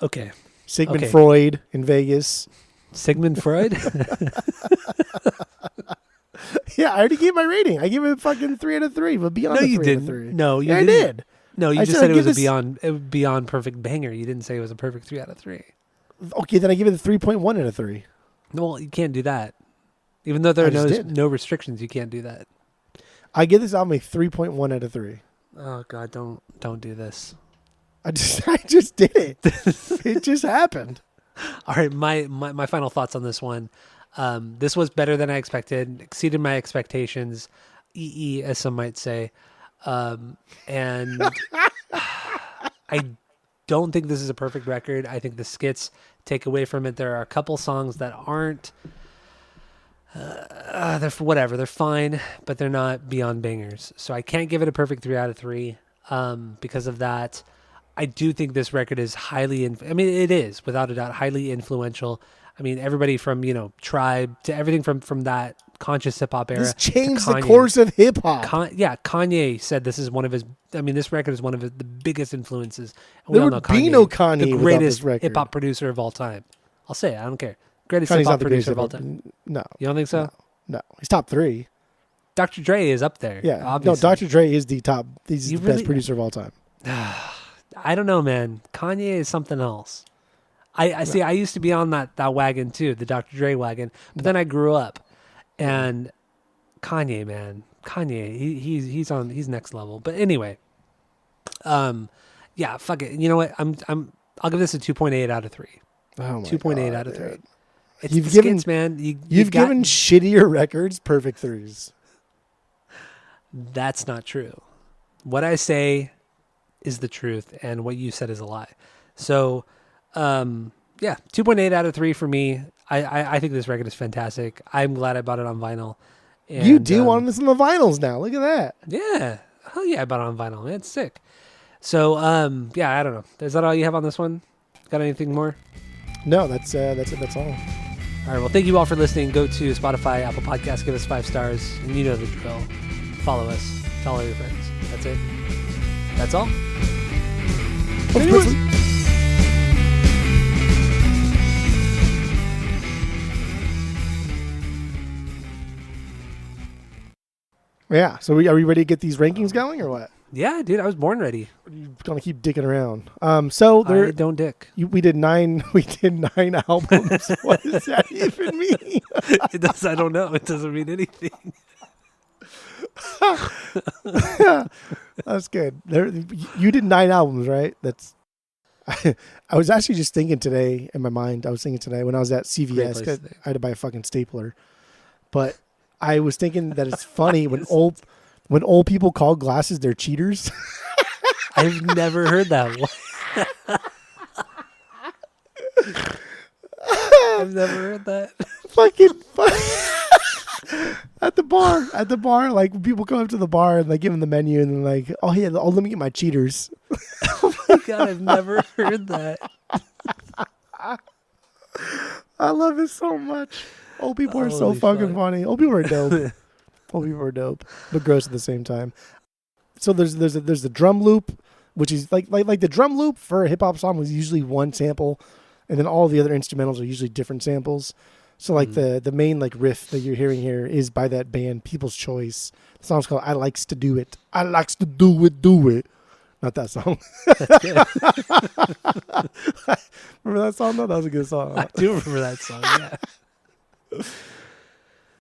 Speaker 2: Okay,
Speaker 1: Sigmund
Speaker 2: Okay.
Speaker 1: Freud in Vegas.
Speaker 2: Sigmund Freud.
Speaker 1: Yeah, I already gave my rating. I gave it a fucking 3 out of 3, but beyond
Speaker 2: No,
Speaker 1: the
Speaker 2: you
Speaker 1: 3
Speaker 2: didn't.
Speaker 1: out of 3.
Speaker 2: No, you
Speaker 1: Yeah, I
Speaker 2: didn't.
Speaker 1: did.
Speaker 2: No, you
Speaker 1: I
Speaker 2: just
Speaker 1: said
Speaker 2: said
Speaker 1: I'd
Speaker 2: it was
Speaker 1: give
Speaker 2: a
Speaker 1: this-
Speaker 2: beyond perfect banger. You didn't say it was a perfect 3 out of 3.
Speaker 1: Okay, then I give it a 3.1 out of 3.
Speaker 2: No, well, you can't do that. Even though there
Speaker 1: I
Speaker 2: are
Speaker 1: just did.
Speaker 2: no restrictions, you can't do that.
Speaker 1: I give this album a 3.1 out of 3.
Speaker 2: Oh God, don't do this.
Speaker 1: I just did it. It just happened.
Speaker 2: All right, my final thoughts on this one. This was better than I expected, exceeded my expectations, EE as some might say, and I don't think this is a perfect record. I think the skits take away from it. There are a couple songs that aren't. They're whatever. They're fine, but they're not beyond bangers. So I can't give it a perfect 3 out of 3 because of that. I do think this record is highly. I mean, it is without a doubt highly influential. I mean, everybody from Tribe to everything from that conscious hip hop era.
Speaker 1: This
Speaker 2: to
Speaker 1: changed the
Speaker 2: Kanye.
Speaker 1: course of hip hop.
Speaker 2: Kanye said this is one of his. I mean, this record is one of the biggest influences. And
Speaker 1: There
Speaker 2: all
Speaker 1: would
Speaker 2: know
Speaker 1: be no Kanye
Speaker 2: the
Speaker 1: without
Speaker 2: greatest
Speaker 1: this record.
Speaker 2: hip hop producer of all time. I'll say it. I don't care. greatest
Speaker 1: Kanye's
Speaker 2: hip
Speaker 1: not
Speaker 2: hop
Speaker 1: the greatest
Speaker 2: producer of all
Speaker 1: hip-hop.
Speaker 2: time.
Speaker 1: No,
Speaker 2: You don't think so?
Speaker 1: no. He's top 3.
Speaker 2: Dr. Dre is up there.
Speaker 1: Yeah.
Speaker 2: obviously.
Speaker 1: No, Dr. Dre is the top. He's
Speaker 2: You
Speaker 1: the
Speaker 2: really-
Speaker 1: best producer of all time.
Speaker 2: I don't know, man. Kanye is something else. I see. I used to be on that wagon too, the Dr. Dre wagon. But then I grew up, and Kanye, man, he's next level. But anyway, yeah, fuck it. You know what? I'll give this a 2.8 out of 3.
Speaker 1: Oh my
Speaker 2: 2.8
Speaker 1: God,
Speaker 2: out of 3.
Speaker 1: dude.
Speaker 2: It's
Speaker 1: You've
Speaker 2: the
Speaker 1: given-
Speaker 2: skits, man.
Speaker 1: You've given shittier records perfect 3s.
Speaker 2: That's not true. What I say is the truth, and what you said is a lie. So, yeah, 2.8 out of 3 for me. I think this record is fantastic. I'm glad I bought it on vinyl. And,
Speaker 1: You do want this on the vinyls now. Look at that.
Speaker 2: Yeah. Hell yeah, I bought it on vinyl. Man, it's sick. So, yeah, I don't know. Is that all you have on this one? Got anything more?
Speaker 1: No, that's it. That's all.
Speaker 2: All right. Well, thank you all for listening. Go to Spotify, Apple Podcasts, give us 5 stars, and you know the drill. Follow us. Tell all your friends. That's it. That's all.
Speaker 1: Anyways. Yeah. So are we ready to get these rankings going or what?
Speaker 2: Yeah, dude, I was born ready.
Speaker 1: Or are you gonna keep dicking around? So there.
Speaker 2: I don't dick.
Speaker 1: We did 9. We did 9 albums. What does that even mean?
Speaker 2: It does. I don't know. It doesn't mean anything.
Speaker 1: That's good. You did 9 albums, right? That's. I was actually just thinking today in my mind. I was thinking today when I was at
Speaker 2: Great
Speaker 1: CVS.
Speaker 2: place
Speaker 1: 'Cause
Speaker 2: to think.
Speaker 1: I had to buy a fucking stapler, but I was thinking that it's funny when old people call glasses their cheaters.
Speaker 2: I've never heard that one. I've never heard that.
Speaker 1: fucking at the bar, like when people come up to the bar and like give them the menu and then like, oh yeah, let me get my cheaters.
Speaker 2: God, I've never heard that.
Speaker 1: I love it so much. Old people are so
Speaker 2: Holy
Speaker 1: fucking
Speaker 2: fuck.
Speaker 1: funny. Old people are dope. Old people are dope, but gross at the same time. So there's the drum loop, which is like the drum loop for a hip hop song was usually one sample, and then all the other instrumentals are usually different samples. So like the main like riff that you're hearing here is by that band People's Choice. The song's called "I Likes to Do It." I likes to do it. Not that song. Remember that song? No, that was a good song.
Speaker 2: I do remember that song. Yeah.